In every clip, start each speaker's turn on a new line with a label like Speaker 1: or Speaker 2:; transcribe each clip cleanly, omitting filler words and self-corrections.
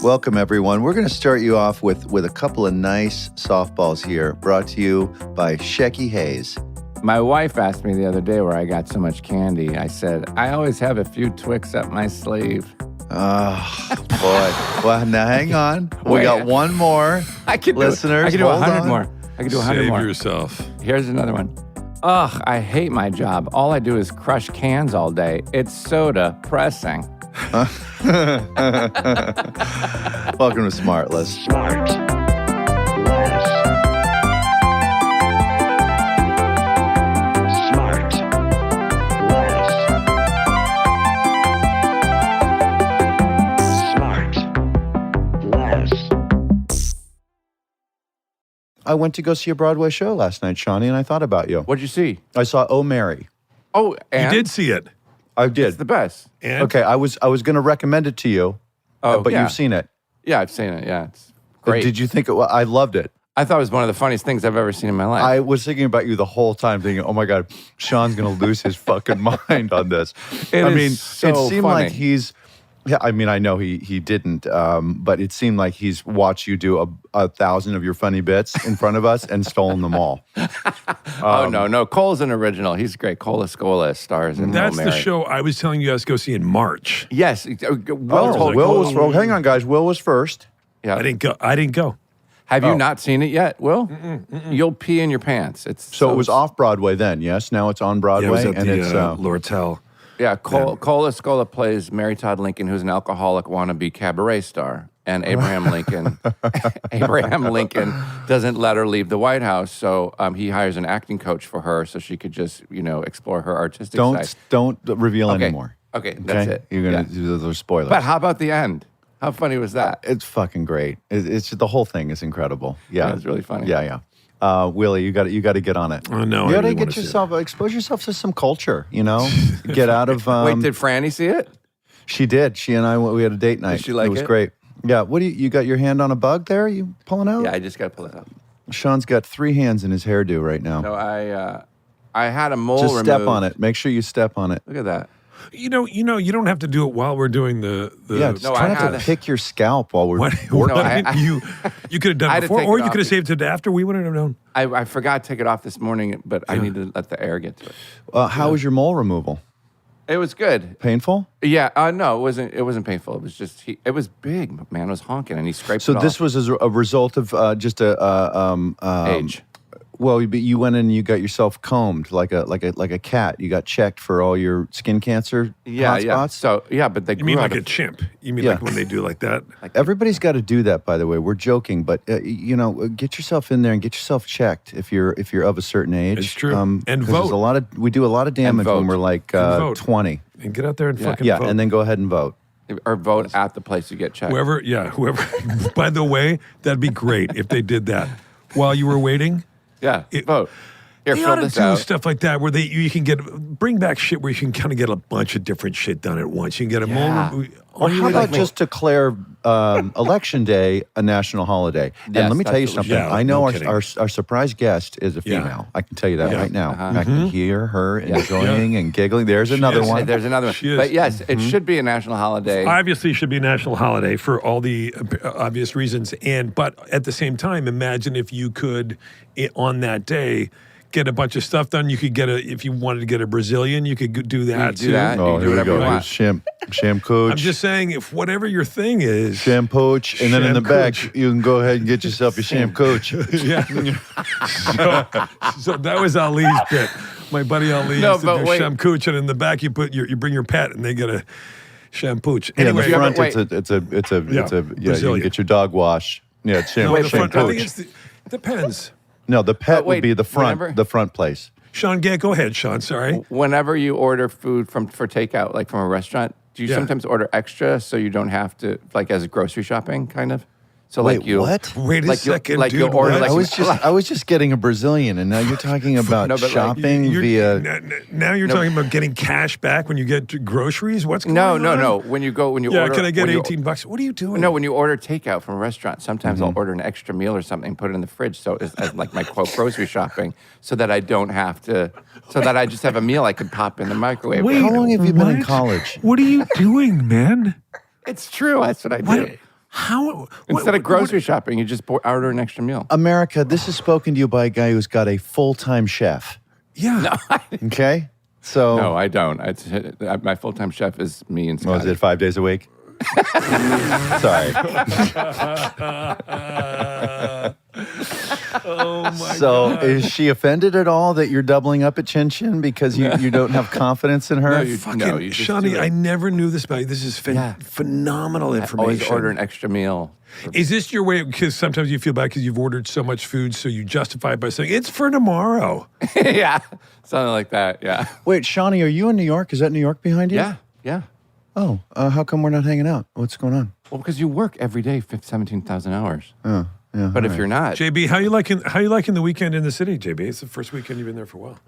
Speaker 1: Welcome, everyone. We're going to start you off with a couple of nice softballs here, brought to you by Shecky Hayes.
Speaker 2: My wife asked me the other day where I got so much candy. I said, I always have a few Twix up my sleeve.
Speaker 1: Oh, boy. Well, now hang on. We got one more. Listeners,
Speaker 2: I can do 100 more. I can do 100
Speaker 3: Save
Speaker 2: more.
Speaker 3: yourself.
Speaker 2: Here's another one. Ugh, I hate my job. All I do is crush cans all day. It's so depressing.
Speaker 1: Welcome to SmartLess.
Speaker 4: SmartLess.
Speaker 1: I went to go see a Broadway show last night, Shawnee, and I thought about you.
Speaker 2: What'd you see?
Speaker 1: I saw Oh Mary.
Speaker 2: Oh, and?
Speaker 3: You did see it.
Speaker 1: I did.
Speaker 2: It's the best.
Speaker 3: And
Speaker 1: Okay, I was going to recommend it to you, but
Speaker 2: yeah.
Speaker 1: you've seen it.
Speaker 2: Yeah, I've seen it. Yeah, it's great.
Speaker 1: Did you think I loved it?
Speaker 2: I thought it was one of the funniest things I've ever seen in my life.
Speaker 1: I was thinking about you the whole time, thinking, "Oh my God, Sean's going to lose his fucking mind on this."
Speaker 2: It so
Speaker 1: it seemed
Speaker 2: funny.
Speaker 1: like he's. Yeah, I mean, I know he didn't, but it seemed like he's watched you do 1,000 of your funny bits in front of us and stolen them all.
Speaker 2: No. Cole's an original. He's great. Cole Escola stars in
Speaker 3: that's
Speaker 2: Oh
Speaker 3: the
Speaker 2: Mary.
Speaker 3: show I was telling you guys to go see in March.
Speaker 2: Yes.
Speaker 1: Will was. Well, hang on, guys. Will was first.
Speaker 2: Yeah.
Speaker 3: I didn't go.
Speaker 2: Have you not seen it yet, Will? You'll pee in your pants. It's
Speaker 1: So it was off Broadway then. Yes, now it's on Broadway,
Speaker 3: Yeah, it was at
Speaker 1: and
Speaker 3: the
Speaker 1: it's
Speaker 3: Lortel.
Speaker 2: Yeah, Cole Escola plays Mary Todd Lincoln, who's an alcoholic wannabe cabaret star, and Abraham Lincoln. Abraham Lincoln doesn't let her leave the White House, so he hires an acting coach for her, so she could just explore her artistic side.
Speaker 1: don't reveal anymore.
Speaker 2: Okay, that's it.
Speaker 1: You're gonna
Speaker 2: Yeah.
Speaker 1: do those spoilers.
Speaker 2: But how about the end? How funny was that?
Speaker 1: It's fucking great. It's the whole thing is incredible. Yeah,
Speaker 2: It's really funny.
Speaker 1: Yeah. Willie, you got to get on it.
Speaker 3: Oh, no,
Speaker 1: you
Speaker 3: I
Speaker 1: got to
Speaker 3: really
Speaker 1: get
Speaker 3: wanna see
Speaker 1: expose yourself to some culture. Get out of.
Speaker 2: Wait, did Franny see it?
Speaker 1: She did. She and I we had a date night.
Speaker 2: Did she like
Speaker 1: it was
Speaker 2: it?
Speaker 1: great. Yeah. What do you got your hand on a bug there? You pulling out?
Speaker 2: Yeah, I just got to pull it up.
Speaker 1: Sean's got 3 hands in his hairdo right now.
Speaker 2: No, I had a mole
Speaker 1: Just
Speaker 2: removed.
Speaker 1: step on it. Make sure you step on it.
Speaker 2: Look at that.
Speaker 3: You don't have to do it while we're doing the
Speaker 1: Yeah, just
Speaker 2: No,
Speaker 1: try
Speaker 2: I
Speaker 1: not
Speaker 2: had
Speaker 1: to
Speaker 2: it.
Speaker 1: pick your scalp while we're
Speaker 3: Why
Speaker 1: working.
Speaker 3: didn't you could have
Speaker 2: I
Speaker 3: done
Speaker 2: had
Speaker 3: it
Speaker 2: to
Speaker 3: before,
Speaker 2: take
Speaker 3: or
Speaker 2: it
Speaker 3: you
Speaker 2: off
Speaker 3: could have saved it after. We wouldn't have known.
Speaker 2: I forgot to take it off this morning, but I need to let the air get to it.
Speaker 1: How was your mole removal?
Speaker 2: It was good.
Speaker 1: Painful?
Speaker 2: Yeah, no, it wasn't painful. It was just it was big, man. It was honking, and he scraped
Speaker 1: So
Speaker 2: it
Speaker 1: this
Speaker 2: off.
Speaker 1: was as a result of just
Speaker 2: Age.
Speaker 1: Well, you went in and you got yourself combed like a cat. You got checked for all your skin cancer
Speaker 2: Yeah.
Speaker 1: hotspots.
Speaker 2: So but they
Speaker 3: You mean
Speaker 2: grew
Speaker 3: like
Speaker 2: out
Speaker 3: a
Speaker 2: of-
Speaker 3: chimp? You mean
Speaker 1: Yeah.
Speaker 3: like when they do like that?
Speaker 1: Everybody's got to do that, by the way. We're joking, but get yourself in there and get yourself checked if you're of a certain age.
Speaker 3: It's true. And
Speaker 1: 'cause there's
Speaker 3: vote.
Speaker 1: we do a lot of damage
Speaker 2: vote.
Speaker 1: when we're like
Speaker 3: vote.
Speaker 1: 20.
Speaker 3: And get out there and fucking
Speaker 1: Yeah,
Speaker 3: vote.
Speaker 1: and then go ahead and vote.
Speaker 2: or vote at the place you get checked.
Speaker 3: Whoever. By the way, that'd be great if they did that while you were waiting.
Speaker 2: Yeah, vote. Here,
Speaker 3: They
Speaker 2: fill
Speaker 3: ought to
Speaker 2: this
Speaker 3: do
Speaker 2: out.
Speaker 3: stuff like that where you can bring back shit where you can kind of get a bunch of different shit done at once. You can get a
Speaker 2: Yeah.
Speaker 3: moment.
Speaker 1: Or how about just declare Election Day a national holiday? And
Speaker 2: Yes,
Speaker 1: let me tell you
Speaker 2: that's what we
Speaker 1: something.
Speaker 3: should do.
Speaker 1: I know
Speaker 3: No
Speaker 1: our
Speaker 3: kidding.
Speaker 1: surprise guest is a
Speaker 3: Yeah.
Speaker 1: female. I can tell you that
Speaker 3: Yeah.
Speaker 1: right now.
Speaker 2: Uh-huh.
Speaker 1: I can hear her enjoying and giggling. There's another
Speaker 3: is.
Speaker 1: one.
Speaker 2: There's another one.
Speaker 3: She is.
Speaker 2: But yes, it should be a national holiday.
Speaker 3: Obviously, it should be a national holiday for all the obvious reasons. But at the same time, imagine if you could, on that day, get a bunch of stuff done. You could if you wanted to get a Brazilian, you could do that
Speaker 2: do
Speaker 3: too.
Speaker 2: that.
Speaker 1: Oh,
Speaker 2: You do
Speaker 1: here we
Speaker 2: whatever
Speaker 1: go.
Speaker 2: you want.
Speaker 1: Shampoo.
Speaker 3: I'm just saying, if whatever your thing is,
Speaker 1: Shampoo, and then in the back,
Speaker 3: Shampooch.
Speaker 1: you can go ahead and get yourself your shampoo.
Speaker 3: yeah. so that was Ali's bit. My buddy Ali
Speaker 2: No,
Speaker 3: used to
Speaker 2: but
Speaker 3: do
Speaker 2: wait.
Speaker 3: shampooch, and in the back you bring your pet, and they get a shampooch.
Speaker 1: Yeah, in the
Speaker 3: Anyway,
Speaker 1: front,
Speaker 2: wait.
Speaker 1: it's a you can
Speaker 3: Brazilian.
Speaker 1: get your dog wash. Yeah, it's
Speaker 3: no, the front. I think
Speaker 1: shampoo.
Speaker 3: it depends.
Speaker 1: No, the pet
Speaker 2: But wait,
Speaker 1: would be the front,
Speaker 2: whenever-
Speaker 1: the front place.
Speaker 3: Sean, go ahead, Sean. Sorry.
Speaker 2: Whenever you order food for takeout, like from a restaurant, do you
Speaker 3: Yeah.
Speaker 2: sometimes order extra so you don't have to, like as grocery shopping, kind of? So
Speaker 1: Wait,
Speaker 2: like you
Speaker 1: what?
Speaker 3: Wait a
Speaker 2: like you'll-
Speaker 3: second,
Speaker 2: like
Speaker 3: dude.
Speaker 2: you'll order
Speaker 3: what?
Speaker 2: like
Speaker 1: I was just getting a Brazilian, and now you're talking about
Speaker 2: No, but like,
Speaker 1: shopping
Speaker 3: You're-
Speaker 1: via.
Speaker 3: now you're talking about getting cash back when you get to groceries. What's going
Speaker 2: no,
Speaker 3: on?
Speaker 2: no, no. When you
Speaker 3: Yeah,
Speaker 2: order,
Speaker 3: can I get
Speaker 2: when you-
Speaker 3: $18? What are you doing?
Speaker 2: No, when you order takeout from a restaurant, sometimes
Speaker 1: Mm-hmm.
Speaker 2: I'll order an extra meal or something, put it in the fridge, so it's as like my quote grocery shopping, so that I don't have to, so that I just have a meal I can pop in the microwave.
Speaker 3: Wait.
Speaker 1: How long have you been in
Speaker 3: What?
Speaker 1: college?
Speaker 3: What are you doing, man?
Speaker 2: It's true. That's what I do. Instead of grocery shopping, you just order an extra meal.
Speaker 1: America, this is spoken to you by a guy who's got a full-time chef.
Speaker 3: Yeah.
Speaker 2: No,
Speaker 1: Okay? So,
Speaker 2: no, I don't. My full-time chef is me and Scott.
Speaker 1: was it 5 days a week? Sorry.
Speaker 3: Oh my
Speaker 1: So
Speaker 3: God.
Speaker 1: is she offended at all that you're doubling up at Chin Chin because you don't have confidence in her?
Speaker 2: No, you
Speaker 3: Fucking
Speaker 2: just
Speaker 3: Shawnee,
Speaker 2: do it.
Speaker 3: I never knew this about you. This is phenomenal information.
Speaker 2: Always order an extra meal.
Speaker 3: Is this your way? Because sometimes you feel bad because you've ordered so much food, so you justify it by saying it's for tomorrow.
Speaker 2: Yeah, something like that. Yeah.
Speaker 1: Wait, Shawnee, are you in New York? Is that New York behind you?
Speaker 2: Yeah.
Speaker 1: Oh, how come we're not hanging out? What's going on?
Speaker 2: Well, because you work every day 17,000 hours.
Speaker 1: Oh, yeah.
Speaker 2: But if you're not,
Speaker 3: JB, how you liking the weekend in the city, JB? It's the first weekend you've been there for a while.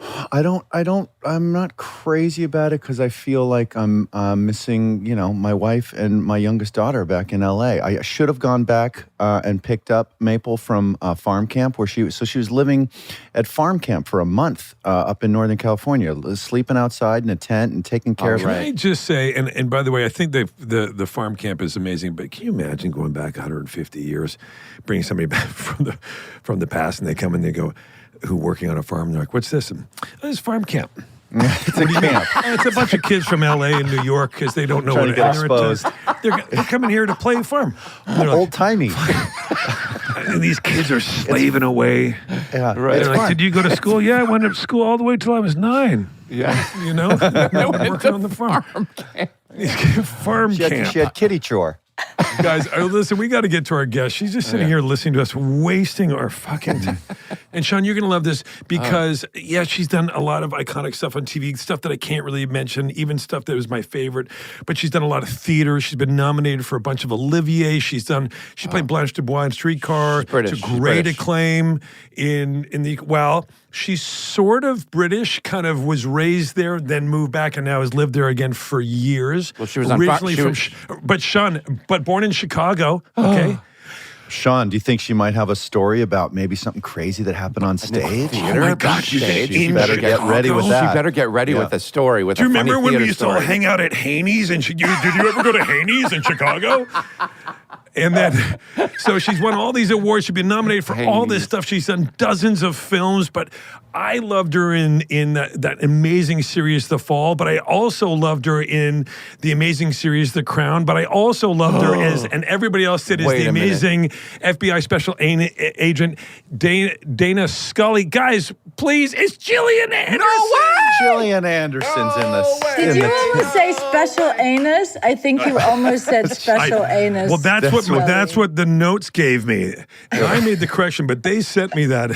Speaker 1: I'm not crazy about it because I feel like I'm missing, my wife and my youngest daughter back in LA. I should have gone back and picked up Maple from farm camp where she was living at farm camp for a month up in Northern California, sleeping outside in a tent and taking care of
Speaker 3: Can
Speaker 1: her.
Speaker 3: I just say, and by the way, I think the farm camp is amazing, but can you imagine going back 150 years, bringing somebody back from the past, and they come and they go, who working on a farm, and they're like, what's this? And, "Oh, it's farm camp.
Speaker 1: It's a camp.
Speaker 3: Oh, it's a bunch of kids from LA and New York because they don't know
Speaker 1: Trying
Speaker 3: what
Speaker 1: to get
Speaker 3: they're
Speaker 1: exposed.
Speaker 3: they're coming here to play farm. And they're like,
Speaker 1: Old timey.
Speaker 3: and these kids are slaving away.
Speaker 1: Yeah,
Speaker 2: Right.
Speaker 1: it's
Speaker 3: They're like,
Speaker 1: fun.
Speaker 3: did you go to school? Yeah, I went to school all the way till I was 9.
Speaker 2: yeah.
Speaker 3: You know, working on the farm. Farm
Speaker 1: She
Speaker 3: camp.
Speaker 1: had kitty chore.
Speaker 3: Guys, listen, we got to get to our guest. She's just sitting here listening to us, wasting our fucking time. And Sean, you're going to love this because, she's done a lot of iconic stuff on TV, stuff that I can't really mention, even stuff that was my favorite. But she's done a lot of theater. She's been nominated for a bunch of Olivier. She played Blanche Dubois in Streetcar.
Speaker 2: British.
Speaker 3: To
Speaker 2: She's
Speaker 3: great
Speaker 2: British.
Speaker 3: acclaim she's sort of British, kind of was raised there, then moved back, and now has lived there again for years.
Speaker 2: Well, she was on
Speaker 3: originally but born in Chicago. Okay.
Speaker 1: Sean, do you think she might have a story about maybe something crazy that happened on stage?
Speaker 2: Theater,
Speaker 3: Oh my God, you
Speaker 2: backstage.
Speaker 1: She better get ready with
Speaker 2: She
Speaker 1: that.
Speaker 2: better get ready
Speaker 1: Yeah.
Speaker 2: with a story. With
Speaker 3: Do you
Speaker 2: a funny
Speaker 3: remember when we
Speaker 2: theater
Speaker 3: used to all
Speaker 2: story.
Speaker 3: hang out at Haney's? And did you ever go to Haney's in Chicago? And then, so she's won all these awards. She's been nominated for all this
Speaker 2: Haney's.
Speaker 3: stuff. She's done dozens of films, but I loved her in that amazing series, The Fall. But I also loved her in the amazing series, The Crown. But I also loved her as, and everybody else did, as
Speaker 2: Wait
Speaker 3: the
Speaker 2: a minute.
Speaker 3: amazing FBI special agent Dana Scully. Guys, please, it's Gillian Anderson.
Speaker 1: Gillian Anderson's in the.
Speaker 4: Did you almost say special anus? I think you almost said special anus.
Speaker 3: Well,
Speaker 4: Scully.
Speaker 3: that's what the notes gave me. And I made the correction, but they sent me that.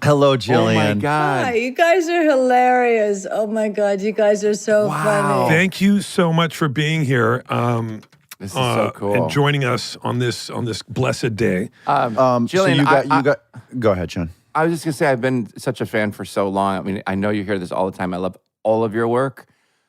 Speaker 1: Hello,
Speaker 2: Oh
Speaker 1: Jillian.
Speaker 2: my God.
Speaker 4: Hi, you guys are hilarious. Oh my God, you guys are so funny.
Speaker 3: Thank you so much for being here.
Speaker 2: This is so cool.
Speaker 3: And joining us on this blessed day.
Speaker 1: So
Speaker 2: Jillian,
Speaker 1: you got. Go ahead, Sean.
Speaker 2: I was just gonna say I've been such a fan for so long. I mean, I know you hear this all the time. I love all of your work,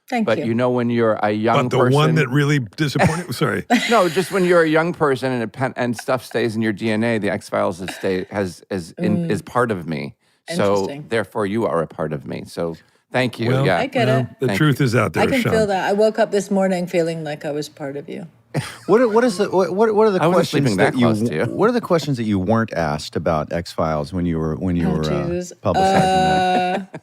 Speaker 4: Thank
Speaker 2: but
Speaker 4: you.
Speaker 2: you know when you're a young
Speaker 3: But the
Speaker 2: person,
Speaker 3: one that really disappointed. Sorry.
Speaker 2: no, just when you're a young person and stuff stays in your DNA, the X Files is part of me. So
Speaker 4: Interesting.
Speaker 2: therefore, you are a part of me. So thank you.
Speaker 3: Well,
Speaker 2: yeah,
Speaker 4: I get it.
Speaker 3: The
Speaker 2: Thank
Speaker 3: truth is out there,
Speaker 4: I can
Speaker 3: Sean.
Speaker 4: feel that. I woke up this morning feeling like I was part of you.
Speaker 1: What are the
Speaker 2: I wasn't
Speaker 1: questions
Speaker 2: sleeping that close to you.
Speaker 1: What are the questions that you weren't asked about X Files when you were
Speaker 4: Jesus.
Speaker 1: publicizing that?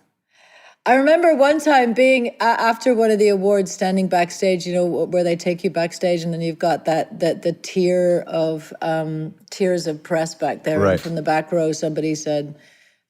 Speaker 4: I remember one time being after one of the awards, standing backstage. You know where they take you backstage, and then you've got the tier of tiers of press back there.
Speaker 1: Right.
Speaker 4: And from the back row, somebody said,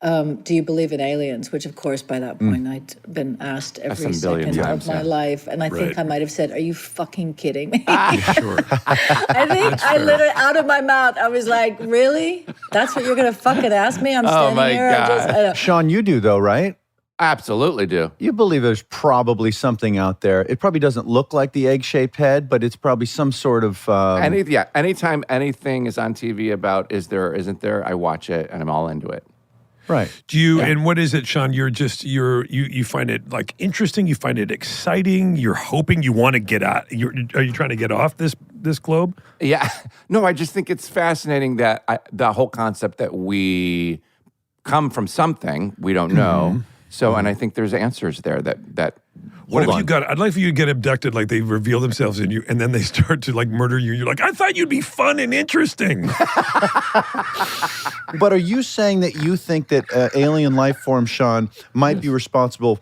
Speaker 4: "Do you believe in aliens?" Which, of course, by that point, I'd been asked every
Speaker 2: some billion
Speaker 4: second
Speaker 2: times,
Speaker 4: of my
Speaker 2: yeah.
Speaker 4: life, and I think
Speaker 3: Right.
Speaker 4: I might have said, "Are you fucking kidding me?"
Speaker 3: Sure.
Speaker 4: I think I literally, out of my mouth, I was like, "Really? That's what you're gonna fucking ask me?" I'm standing
Speaker 2: my
Speaker 4: here.
Speaker 2: God.
Speaker 1: Sean, you do though, right?
Speaker 2: absolutely do.
Speaker 1: You believe there's probably something out there. It probably doesn't look like the egg-shaped head, but it's probably some sort of.
Speaker 2: Anytime anything is on TV about is there or isn't there, I watch it and I'm all into it.
Speaker 1: Right.
Speaker 3: Do you? And what is it, Sean? You find it like interesting. You find it exciting. You're hoping you want to get out. Are you trying to get off this globe?
Speaker 2: Yeah. No, I just think it's fascinating that the whole concept that we come from something we don't know. So, and I think there's answers there that
Speaker 3: What
Speaker 1: Hold
Speaker 3: if you
Speaker 1: on.
Speaker 3: got? I'd like for you to get abducted, like they reveal themselves in you, and then they start to like murder you. You're like, I thought you'd be fun and interesting.
Speaker 1: But are you saying that you think that alien life form, Sean, might be responsible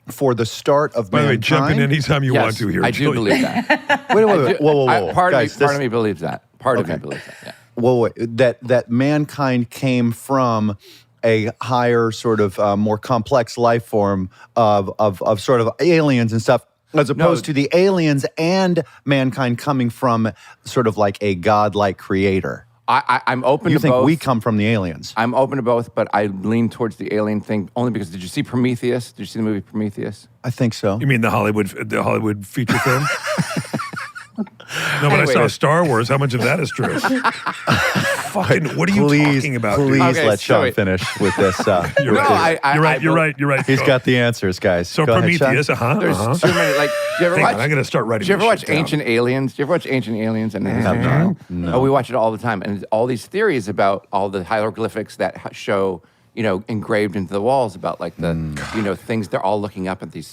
Speaker 1: for the start of
Speaker 3: By the way,
Speaker 1: mankind?
Speaker 3: jump in anytime you want to here.
Speaker 2: I do
Speaker 3: Jillian.
Speaker 2: believe that.
Speaker 1: Wait. Whoa.
Speaker 2: Part
Speaker 1: Guys,
Speaker 2: of me believes that. Part of me believes that. Yeah.
Speaker 1: Wait. That mankind came from a higher, sort of more complex life form of sort of aliens and stuff, as opposed to the aliens and mankind coming from sort of like a godlike creator.
Speaker 2: I'm open
Speaker 1: You
Speaker 2: to
Speaker 1: think
Speaker 2: both.
Speaker 1: we come from the aliens?
Speaker 2: I'm open to both, but I lean towards the alien thing only because did you see Prometheus? Did you see the movie Prometheus?
Speaker 1: I think so.
Speaker 3: You mean the Hollywood feature film? No, but I
Speaker 2: Anyway,
Speaker 3: saw Star Wars. How much of that is true? Fucking, what are you talking about? dude?
Speaker 1: Please
Speaker 2: Okay,
Speaker 1: let
Speaker 2: so
Speaker 1: Sean
Speaker 2: wait.
Speaker 1: finish with this.
Speaker 3: You're right. You're right.
Speaker 1: He's got the answers, guys.
Speaker 3: So
Speaker 1: Go ahead, Sean.
Speaker 3: Prometheus,
Speaker 2: There's too many. Like, do you ever
Speaker 3: Hang
Speaker 2: watch?
Speaker 3: on, I'm going to start writing.
Speaker 2: Do you ever
Speaker 3: this
Speaker 2: watch
Speaker 3: shit down.
Speaker 2: Ancient Aliens? Do you ever watch Ancient Aliens and the History Channel?
Speaker 1: No.
Speaker 2: Oh, we watch it all the time, and all these theories about all the hieroglyphics that show, engraved into the walls about like the, things. They're all looking up at these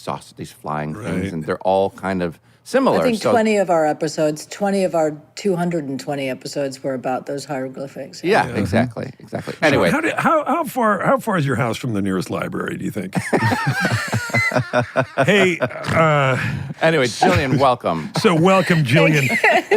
Speaker 2: flying things, and they're all kind of similar.
Speaker 4: I think
Speaker 2: So-
Speaker 4: 20 of our 220 episodes were about those hieroglyphics.
Speaker 2: Yeah, exactly. Anyway,
Speaker 3: How far is your house from the nearest library, do you think? Hey,
Speaker 2: anyway, Jillian, welcome.
Speaker 3: so welcome, Jillian.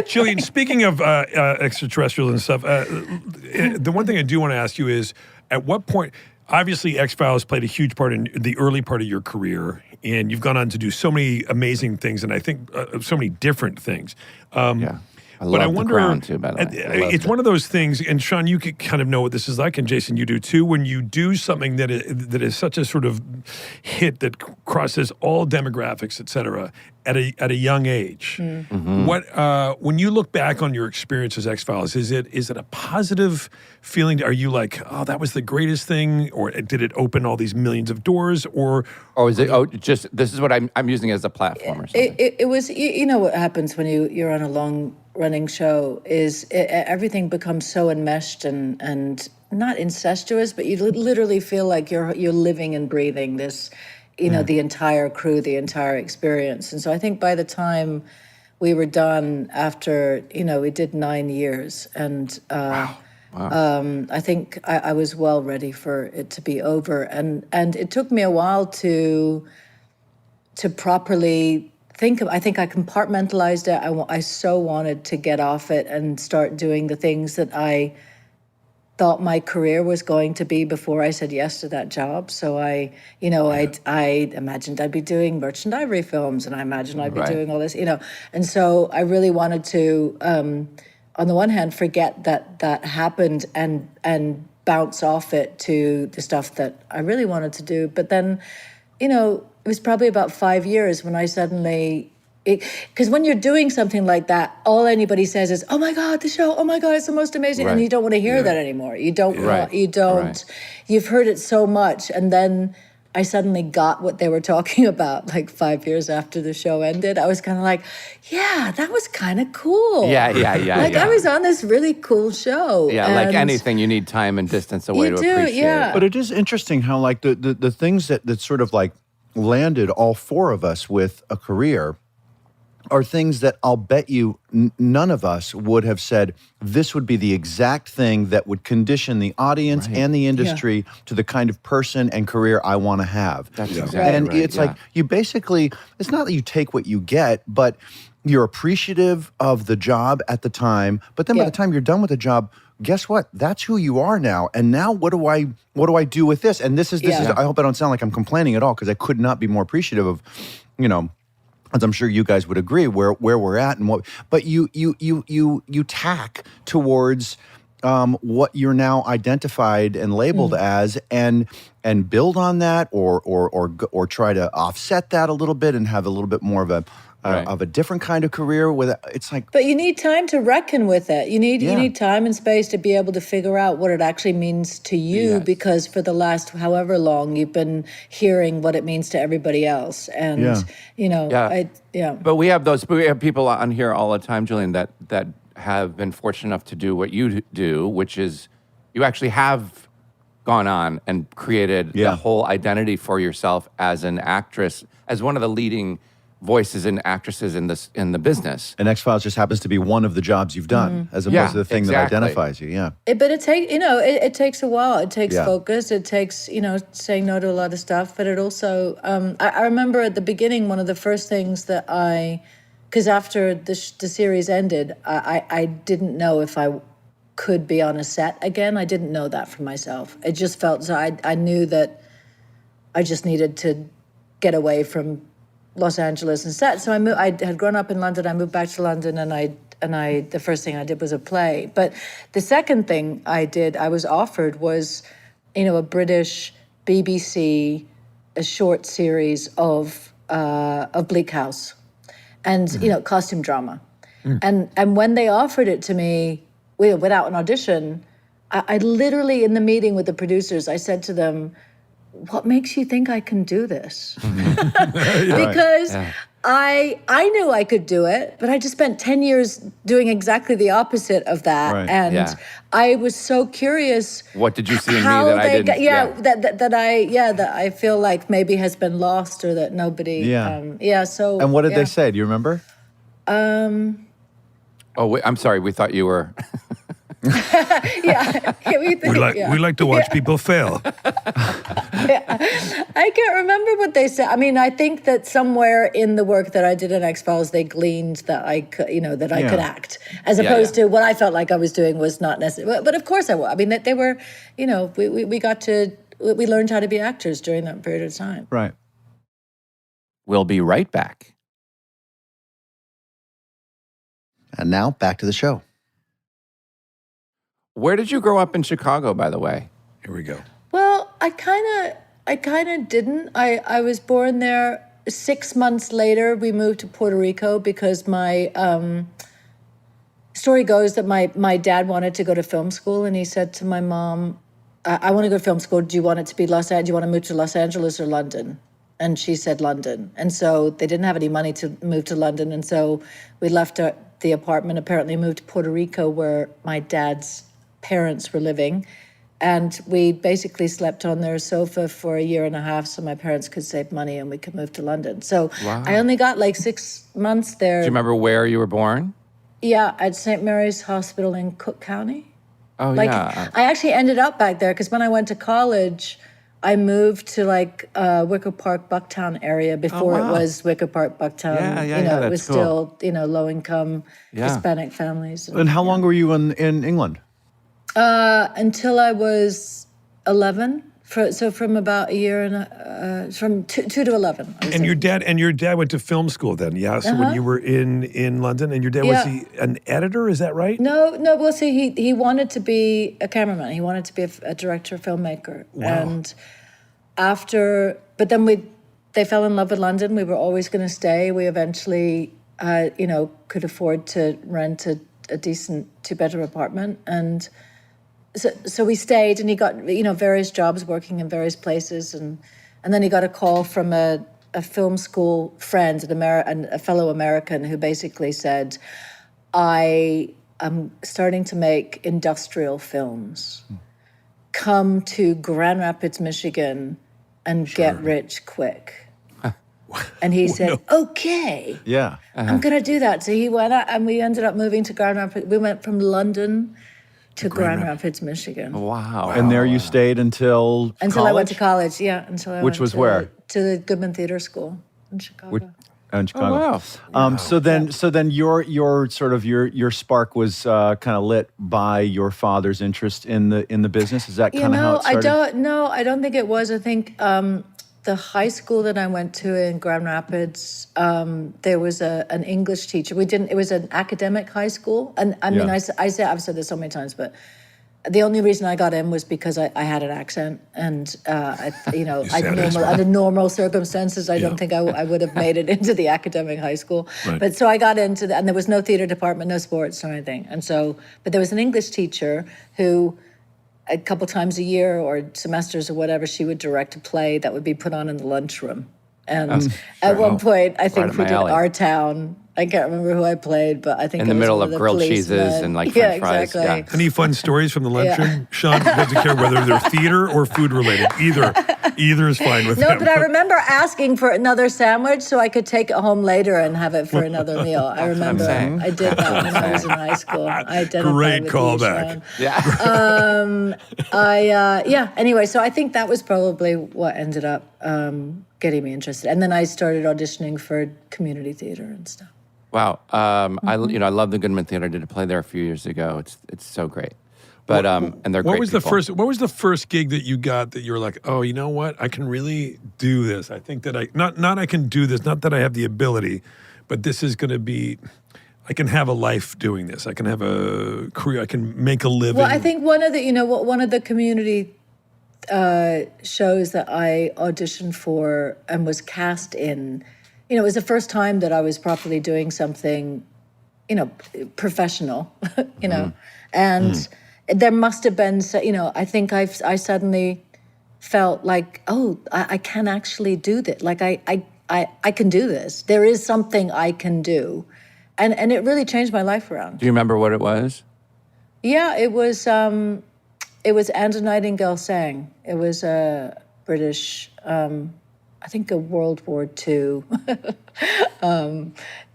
Speaker 3: Jillian, speaking of extraterrestrials and stuff, the one thing I do want to ask you is, at what point, obviously X-Files played a huge part in the early part of your career, and you've gone on to do so many amazing things, and I think so many different things.
Speaker 2: Yeah. I
Speaker 3: But
Speaker 2: love
Speaker 3: I wonder,
Speaker 2: The Crown too, by the way. I loved
Speaker 3: it's
Speaker 2: it.
Speaker 3: one of those things, and Sean, you could kind of know what this is like, and Jason, you do too. When you do something that is such a sort of hit that crosses all demographics, et cetera, at a young age, what when you look back on your experience as X-Files, is it a positive feeling? Are you like, oh, that was the greatest thing, or did it open all these millions of doors, or
Speaker 2: Or is it? Oh, just this is what I'm using as a platform or something.
Speaker 4: It was, you know what happens when you're on a long-running show is everything becomes so enmeshed and not incestuous, but you literally feel like you're living and breathing this, the entire crew, the entire experience. And so I think by the time we were done after, we did 9 years, and I think I was well ready for it to be over. And it took me a while to properly think of. I think I compartmentalized it. I so wanted to get off it and start doing the things that I thought my career was going to be before I said yes to that job. So I imagined I'd be doing merchant ivory films, and I imagined I'd be
Speaker 2: Right.
Speaker 4: doing all this, And so I really wanted to, on the one hand, forget that happened and bounce off it to the stuff that I really wanted to do. But then, it was probably about 5 years when I suddenly, because when you're doing something like that, all anybody says is, "Oh my God, the show! Oh my God, it's the most amazing!"
Speaker 2: Right.
Speaker 4: And you don't want to hear that anymore. You don't.
Speaker 2: Right.
Speaker 4: You don't.
Speaker 2: Right.
Speaker 4: You've heard it so much, and then I suddenly got what they were talking about. Like 5 years after the show ended, I was kind of like, "Yeah, that was kind of cool."
Speaker 2: Yeah.
Speaker 4: Like I was on this really cool show.
Speaker 2: Yeah, like
Speaker 4: and
Speaker 2: anything, you need time and distance away
Speaker 4: You
Speaker 2: to
Speaker 4: do,
Speaker 2: appreciate
Speaker 4: yeah.
Speaker 2: it.
Speaker 1: But it is interesting how like the things that sort of like landed all four of us with a career are things that I'll bet you none of us would have said this would be the exact thing that would condition the audience and the industry to the kind of person and career I want to have.
Speaker 2: That's exactly
Speaker 1: And
Speaker 2: right,
Speaker 1: it's like you basically, it's not that you take what you get, but you're appreciative of the job at the time. But then by the time you're done with the job, guess what? That's who you are now. And now what do I do with this? And this is I hope I don't sound like I'm complaining at all, because I could not be more appreciative of, as I'm sure you guys would agree, where we're at and what. But you tack towards what you're now identified and labeled as, and build on that, or try to offset that a little bit and have a little bit more of a different kind of career. With it's like,
Speaker 4: But you need time to reckon with it. You need time and space to be able to figure out what it actually means to you, because for the last however long you've been hearing what it means to everybody else. And
Speaker 2: But we have people on here all the time, Jillian, that have been fortunate enough to do what you do, which is you actually have gone on and created
Speaker 1: Yeah.
Speaker 2: the whole identity for yourself as an actress, as one of the leading voices and actresses in the business.
Speaker 1: And X-Files just happens to be one of the jobs you've done, as opposed
Speaker 2: Yeah,
Speaker 1: to the thing
Speaker 2: exactly.
Speaker 1: that identifies you. Yeah.
Speaker 4: But it takes, it takes a while. It takes
Speaker 1: Yeah.
Speaker 4: focus. It takes, saying no to a lot of stuff. But it also, I remember at the beginning, one of the first things that because after the series ended, I didn't know if I could be on a set again. I didn't know that for myself. It just felt, so I knew that I just needed to get away from Los Angeles and set. So I had grown up in London. I moved back to London, and the first thing I did was a play. But the second thing I was offered was, a British BBC, a short series of Bleak House, and costume drama. And when they offered it to me, without an audition, I literally, in the meeting with the producers, I said to them, what makes you think I can do this? Because I knew I could do it, but I just spent 10 years doing exactly the opposite of that.
Speaker 1: Right.
Speaker 4: And I was so curious.
Speaker 2: What did you see in me
Speaker 4: how
Speaker 2: that I
Speaker 4: they
Speaker 2: didn't?
Speaker 4: that I feel like maybe has been lost, or that nobody. So.
Speaker 1: And what did they say? Do you remember?
Speaker 2: Oh, wait, I'm sorry. We thought you were.
Speaker 3: We like to watch people fail.
Speaker 4: I can't remember what they said. I mean, I think that somewhere in the work that I did in X-Files, they gleaned that I could, I could act, as opposed to what I felt like I was doing was not necessary. But of course I was. I mean, they were, we learned how to be actors during that period of time.
Speaker 1: Right.
Speaker 2: We'll be right back.
Speaker 1: And now back to the show.
Speaker 2: Where did you grow up in Chicago, by the way?
Speaker 3: Here we go.
Speaker 4: Well, I kind of didn't. I was born there. 6 months later, we moved to Puerto Rico because my story goes that my dad wanted to go to film school, and he said to my mom, I want to go to film school. Do you want it to be Los Angeles? Do you want to move to Los Angeles or London? And she said London. And so they didn't have any money to move to London. And so we left the apartment, apparently moved to Puerto Rico, where my dad's parents were living. And we basically slept on their sofa for a year and a half so my parents could save money and we could move to London. So I only got like 6 months there.
Speaker 2: Do you remember where you were born?
Speaker 4: Yeah, at St. Mary's Hospital in Cook County.
Speaker 2: Oh, yeah.
Speaker 4: I actually ended up back there because when I went to college, I moved to Wicker Park, Bucktown area before it was Wicker Park, Bucktown.
Speaker 2: Yeah,
Speaker 4: it was
Speaker 2: that's cool.
Speaker 4: still, low-income Hispanic families.
Speaker 1: And how long were you in England?
Speaker 4: Until I was 11. So from about a year and from 2 to 11.
Speaker 3: And your dad went to film school then, yeah? So when you were in London, and your dad was an editor, is that right?
Speaker 4: No. Well, see, he wanted to be a cameraman. He wanted to be a director, filmmaker.
Speaker 3: Wow.
Speaker 4: And but then they fell in love with London. We were always going to stay. We eventually, could afford to rent a decent 2-bedroom apartment, and so we stayed. And he got various jobs working in various places, and then he got a call from a film school friend, a fellow American, who basically said, I am starting to make industrial films. Come to Grand Rapids, Michigan, and get rich quick. And he said, okay, I'm going to do that. So he went out, and we ended up moving to Grand Rapids. We went from London to Grand Rapids, Michigan.
Speaker 2: Wow.
Speaker 1: And there you stayed until
Speaker 4: Until
Speaker 1: college?
Speaker 4: I went to college,
Speaker 1: Which was where?
Speaker 4: To the Goodman Theater School in Chicago.
Speaker 1: In Chicago.
Speaker 2: Oh, wow.
Speaker 1: So then your sort of your spark was kind of lit by your father's interest in the business. Is that kind of how it started?
Speaker 4: I don't think it was. I think the high school that I went to in Grand Rapids, there was an English teacher. It was an academic high school, and I mean, I've said this so many times, but the only reason I got in was because I had an accent, and under normal circumstances, I don't think I would have made it into the academic high school. Right. But so I got into and there was no theater department, no sports or anything, and so, but there was an English teacher who, a couple times a year or semesters or whatever, she would direct a play that would be put on in the lunchroom. And at one point, I think we did Our Town, I can't remember who I played, but I think
Speaker 2: In
Speaker 4: it
Speaker 2: the
Speaker 4: was
Speaker 2: middle
Speaker 4: one
Speaker 2: of
Speaker 4: the
Speaker 2: grilled cheeses
Speaker 4: policemen.
Speaker 2: and like French fries.
Speaker 4: Exactly.
Speaker 2: Yeah.
Speaker 3: Any fun stories from the lunchroom? Sean doesn't care whether they're theater or food related. Either is fine with
Speaker 4: No,
Speaker 3: him.
Speaker 4: but I remember asking for another sandwich so I could take it home later and have it for another meal. I remember
Speaker 2: saying.
Speaker 4: I did that when I was in high school. I identified
Speaker 3: Great
Speaker 4: with
Speaker 3: callback.
Speaker 4: You, Sean.
Speaker 2: Yeah.
Speaker 4: Anyway, so I think that was probably what ended up getting me interested. And then I started auditioning for community theater and stuff.
Speaker 2: Wow. I love the Goodman Theater. I did a play there a few years ago. It's so great. But and they're great people.
Speaker 3: What was the first gig that you got that you were like, oh, you know what? I can really do this. I think that not I can do this, not that I have the ability, but this is going to be, I can have a life doing this. I can have a career. I can make a living.
Speaker 4: Well, I think one of the community shows that I auditioned for and was cast in, it was the first time that I was properly doing something, professional, and there must have been, I think I suddenly felt like, oh, I can actually do this. Like I can do this. There is something I can do. And it really changed my life around.
Speaker 2: Do you remember what it was?
Speaker 4: Yeah, it was And a Nightingale Sang. It was a British, I think a World War II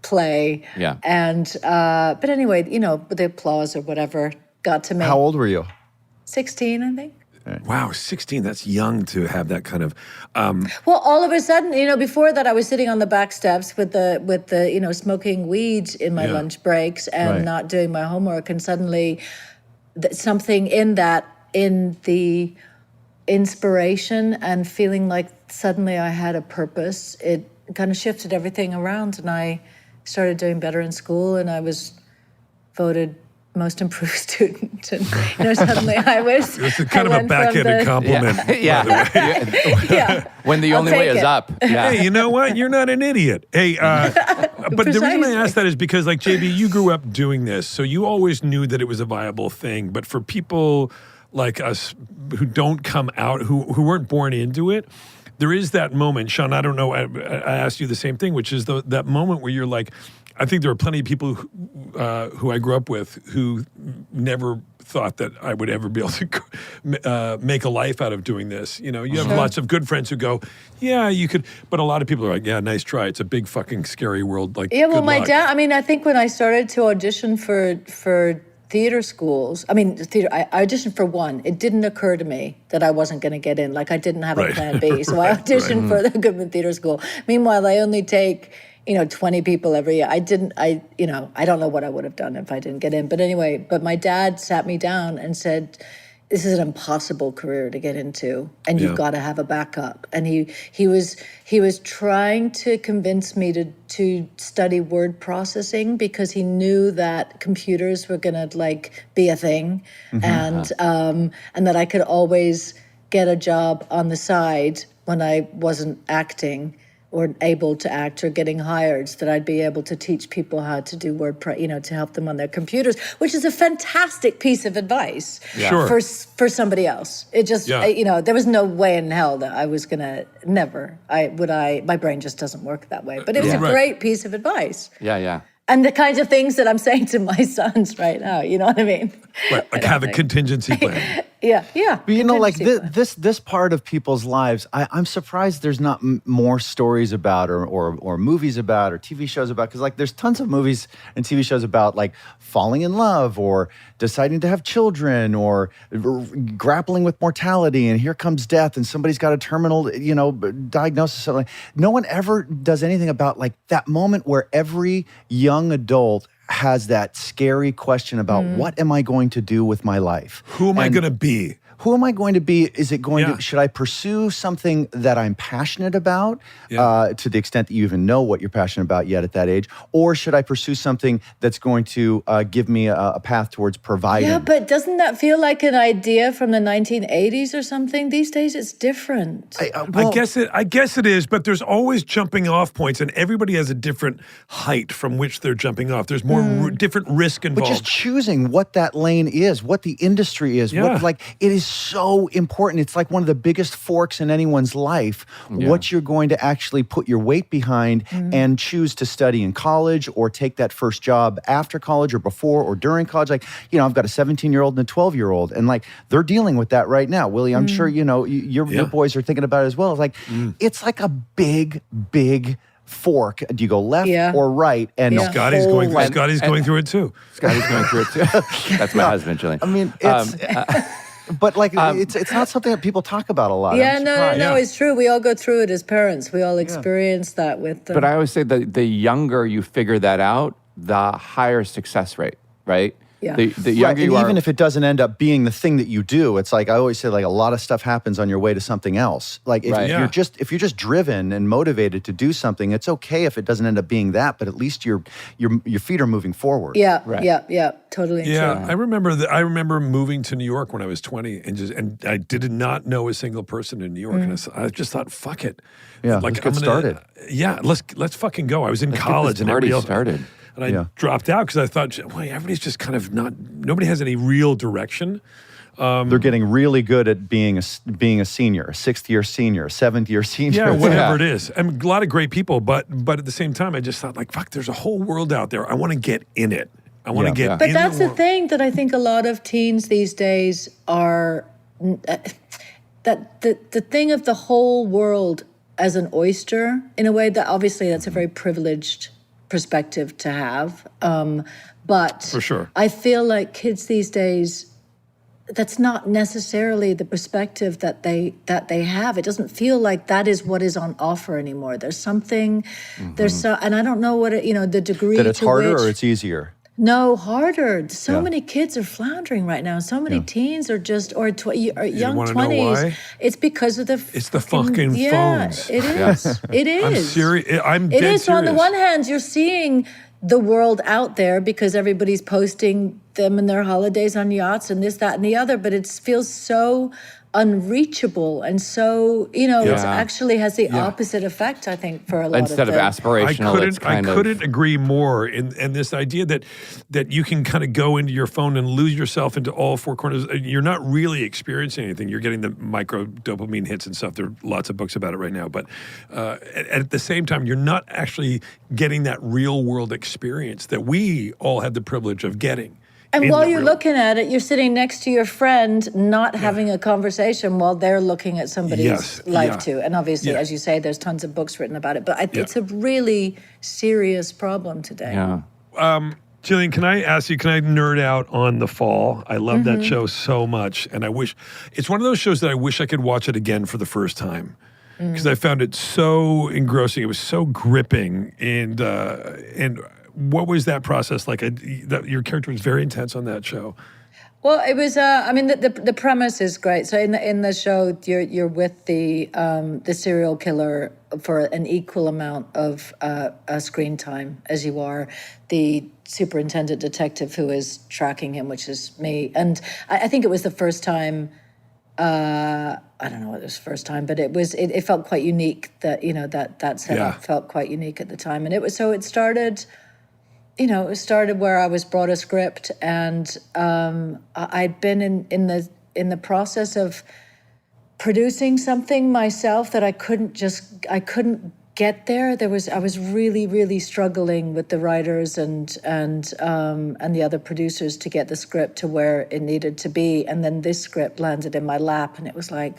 Speaker 4: play.
Speaker 2: Yeah.
Speaker 4: And, but anyway, the applause or whatever got to me.
Speaker 1: How old were you?
Speaker 4: 16, I think.
Speaker 3: Wow, 16, that's young to have that kind of...
Speaker 4: Well, all of a sudden, before that I was sitting on the back steps with the smoking weed in my lunch breaks and not doing my homework. And suddenly something in the inspiration and feeling like suddenly I had a purpose, it kind of shifted everything around. And I started doing better in school and I was voted most improved student, and suddenly I was.
Speaker 3: It's kind of a backhanded compliment.
Speaker 4: Yeah.
Speaker 2: When the
Speaker 4: I'll
Speaker 2: only way
Speaker 4: take
Speaker 2: is
Speaker 4: it.
Speaker 2: up. Yeah.
Speaker 3: Hey, you know what? You're not an idiot. Hey, but the reason I
Speaker 4: Precisely.
Speaker 3: ask that is because, like, JB, you grew up doing this, so you always knew that it was a viable thing. But for people like us who don't come out, who weren't born into it, there is that moment. Sean, I don't know. I asked you the same thing, which is that moment where you're like, I think there are plenty of people who I grew up with who never thought that I would ever be able to make a life out of doing this. You have lots of good friends who go, yeah, you could. But a lot of people are like, yeah, nice try. It's a big fucking scary world. Like,
Speaker 4: Yeah, well,
Speaker 3: good
Speaker 4: my
Speaker 3: luck.
Speaker 4: dad, I think when I started to audition for theater schools, I auditioned for one. It didn't occur to me that I wasn't going to get in. Like, I didn't have a plan B. So I auditioned for the Goodman Theater School. Meanwhile, I only take 20 people every year. I don't know what I would have done if I didn't get in. But anyway, my dad sat me down and said, this is an impossible career to get into, and you've got to have a backup. And he was trying to convince me to study word processing because he knew that computers were going to be a thing, and that I could always get a job on the side when I wasn't acting or able to act or getting hired, so that I'd be able to teach people how to do to help them on their computers, which is a fantastic piece of advice
Speaker 3: Sure.
Speaker 4: for somebody else. It just, there was no way in hell that I was gonna my brain just doesn't work that way. But it was a great piece of advice.
Speaker 2: Yeah.
Speaker 4: And the kinds of things that I'm saying to my sons right now, you know what I mean?
Speaker 3: Right, like have a contingency plan.
Speaker 4: Yeah.
Speaker 1: But
Speaker 4: Contingency
Speaker 1: this part of people's lives, I'm surprised there's not more stories about or movies about or TV shows about, because there's tons of movies and TV shows about falling in love or deciding to have children or grappling with mortality and here comes death and somebody's got a terminal diagnosis or something. No one ever does anything about that moment where every young adult has that scary question about what am I going to do with my life?
Speaker 3: Who am I going to be?
Speaker 1: Who am I going to be? Is it going to, should I pursue something that I'm passionate about to the extent that you even know what you're passionate about yet at that age? Or should I pursue something that's going to give me a path towards providing?
Speaker 4: Yeah, but doesn't that feel like an idea from the 1980s or something? These days it's different.
Speaker 3: I guess it is, but there's always jumping off points, and everybody has a different height from which they're jumping off. There's more different risk involved.
Speaker 1: But just choosing what that lane is, what the industry is, it is so important. It's like one of the biggest forks in anyone's life, what you're going to actually put your weight behind and choose to study in college or take that first job after college or before or during college. Like, I've got a 17-year-old and a 12-year-old, and like they're dealing with that right now. Willie, I'm sure, your boys are thinking about it as well. It's like, it's like a big, big fork. Do you go left or right? And
Speaker 3: Scotty's going through it too.
Speaker 2: Scotty's going through it too. That's my husband, Jillian.
Speaker 1: I mean, it's, but like, it's not something that people talk about a lot.
Speaker 4: Yeah, no, it's true. We all go through it as parents. We all experience that with them.
Speaker 2: But I always say that the younger you figure that out, the higher success rate, right?
Speaker 4: Yeah.
Speaker 2: The younger you are.
Speaker 1: Even if it doesn't end up being the thing that you do, it's like I always say, like a lot of stuff happens on your way to something else. Like if you're just driven and motivated to do something, it's okay if it doesn't end up being that, but at least your feet are moving forward.
Speaker 4: Yeah, totally.
Speaker 3: Yeah,
Speaker 4: true.
Speaker 3: I remember moving to New York when I was 20, and I did not know a single person in New York, and I just thought, fuck it.
Speaker 1: Yeah, let's get started.
Speaker 3: Yeah, let's fucking go. I was in college and
Speaker 2: everybody
Speaker 3: everybody else
Speaker 2: started.
Speaker 3: And I dropped out because I thought, well, everybody's just kind of nobody has any real direction.
Speaker 1: They're getting really good at being a senior, a 6th-year senior, a 7th-year senior.
Speaker 3: Yeah, whatever it is. And a lot of great people, but at the same time, I just thought, like, fuck, there's a whole world out there. I want to get in it. I want to get in
Speaker 4: But that's
Speaker 3: the
Speaker 4: the thing that I think a lot of teens these days are, that the thing of the whole world as an oyster, in a way that obviously that's a very privileged perspective to have. But
Speaker 3: For sure.
Speaker 4: I feel like kids these days, that's not necessarily the perspective that they have. It doesn't feel like that is what is on offer anymore. There's something, and I don't know what the degree
Speaker 1: That it's
Speaker 4: to
Speaker 1: harder
Speaker 4: which,
Speaker 1: or it's easier?
Speaker 4: No, harder. So many kids are floundering right now. So many teens are just, or young
Speaker 3: wanna know
Speaker 4: 20s.
Speaker 3: why?
Speaker 4: It's because of
Speaker 3: It's the fucking phones.
Speaker 4: It is. It is.
Speaker 3: I'm serious. I'm
Speaker 4: It
Speaker 3: dead
Speaker 4: is. So on the
Speaker 3: serious.
Speaker 4: one hand, you're seeing the world out there because everybody's posting them and their holidays on yachts and this, that, and the other. But it feels so unreachable and so it actually has the opposite effect, I think, for a lot
Speaker 2: Instead of aspirational,
Speaker 3: I couldn't agree more in this idea that you can kind of go into your phone and lose yourself into all four corners. You're not really experiencing anything. You're getting the micro dopamine hits and stuff. There are lots of books about it right now. But at the same time, you're not actually getting that real world experience that we all had the privilege of getting.
Speaker 4: And while you're looking at it, you're sitting next to your friend, not having a conversation while they're looking at somebody's life too. And obviously, as you say, there's tons of books written about it. But it's a really serious problem today.
Speaker 2: Yeah.
Speaker 3: Jillian, can I ask you, can I nerd out on The Fall? I love that show so much. And I wish, it's one of those shows that I wish I could watch it again for the first time. Because I found it so engrossing. It was so gripping. And what was that process like? Your character was very intense on that show.
Speaker 4: Well, it was. I mean, the premise is great. So in the show, you're with the serial killer for an equal amount of screen time as you are the superintendent detective who is tracking him, which is me. And I think it was the first time. I don't know what it was the first time, but it felt quite unique that that setup felt quite unique at the time, and it started. It started where I was brought a script, and I'd been in the process of producing something myself that I couldn't get there. I was really, really struggling with the writers and the other producers to get the script to where it needed to be, and then this script landed in my lap, and it was like,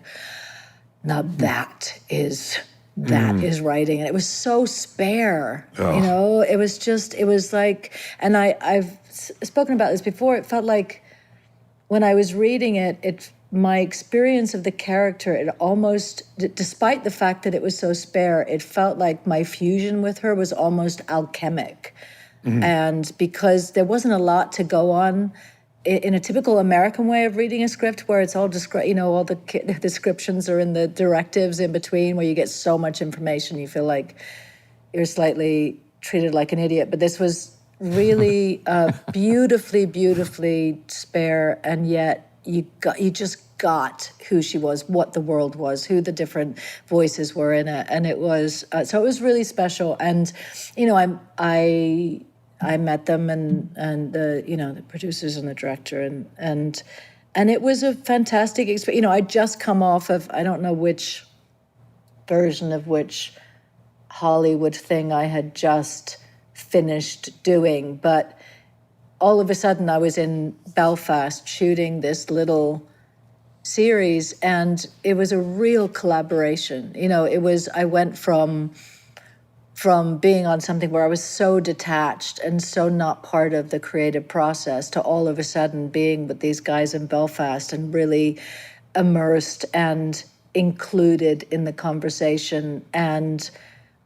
Speaker 4: now that is writing. And it was so spare, it was like, and I've spoken about this before, it felt like when I was reading it, my experience of the character, it almost, despite the fact that it was so spare, it felt like my fusion with her was almost alchemic. And because there wasn't a lot to go on, in a typical American way of reading a script where it's all all the descriptions are in the directives in between, where you get so much information, you feel like you're slightly treated like an idiot. But this was really beautifully, beautifully spare, and yet you just got who she was, what the world was, who the different voices were in it, and it was so it was really special. And I met them and the the producers and the director, and And it was a fantastic experience. You know, I'd just come off of, I don't know which version of which Hollywood thing I had just finished doing, but all of a sudden I was in Belfast shooting this little series, and it was a real collaboration. You know, I went from being on something where I was so detached and so not part of the creative process to all of a sudden being with these guys in Belfast and really immersed and included in the conversation. And,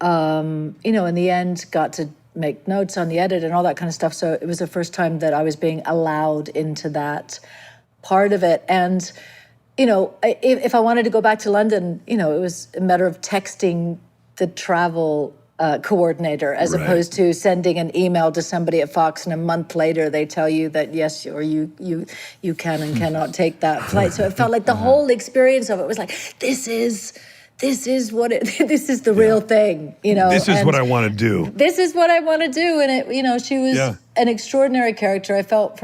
Speaker 4: you know, in the end, got to make notes on the edit and all that kind of stuff. So it was the first time that I was being allowed into that part of it. And, you know, if I wanted to go back to London, you know, it was a matter of texting the travel coordinator as opposed to sending an email to somebody at Fox, and a month later they tell you that yes, or you can and cannot take that flight. So it felt like the whole experience of it was like, this is what this is the real thing, you know.
Speaker 3: This is what I want to do.
Speaker 4: This is what I want to do. And it, you know, she was an extraordinary character. I felt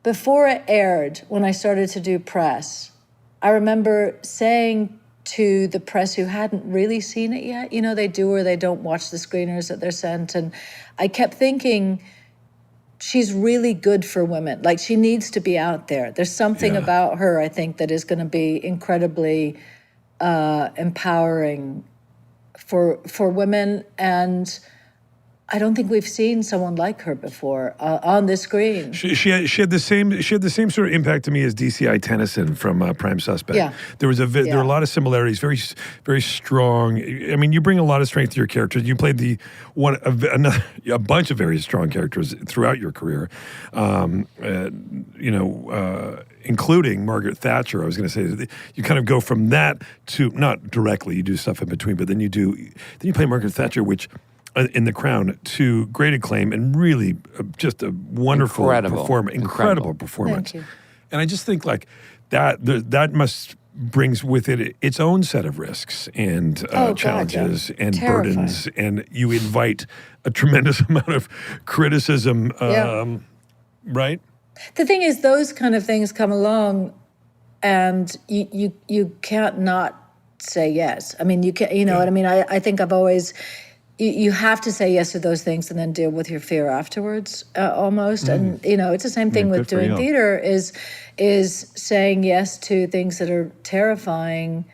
Speaker 4: before it aired, when I started to do press, I remember saying to the press who hadn't really seen it yet, you know, they do or they don't watch the screeners that they're sent. And I kept thinking, she's really good for women. Like, she needs to be out there. There's something about her, I think, that is going to be incredibly empowering for women. And I don't think we've seen someone like her before on the screen.
Speaker 3: She had the same sort of impact to me as DCI Tennyson from Prime Suspect. Yeah. There were a lot of similarities, very very strong. I mean, you bring a lot of strength to your characters. You played a bunch of very strong characters throughout your career. You know, including Margaret Thatcher. I was going to say, you kind of go from that to, not directly, you do stuff in between, but then you play Margaret Thatcher, which in The Crown, to great acclaim and really just a wonderful incredible performance.
Speaker 4: Thank you.
Speaker 3: And I just think like that must brings with it its own set of risks and challenges and
Speaker 4: terrifying
Speaker 3: burdens, and you invite a tremendous amount of criticism, right?
Speaker 4: The thing is, those kind of things come along, and you can't not say yes. I mean, you can't. You know what I mean? I think I've always. You have to say yes to those things and then deal with your fear afterwards, almost. And, you know, it's the same thing with doing theater is saying yes to things that are terrifying.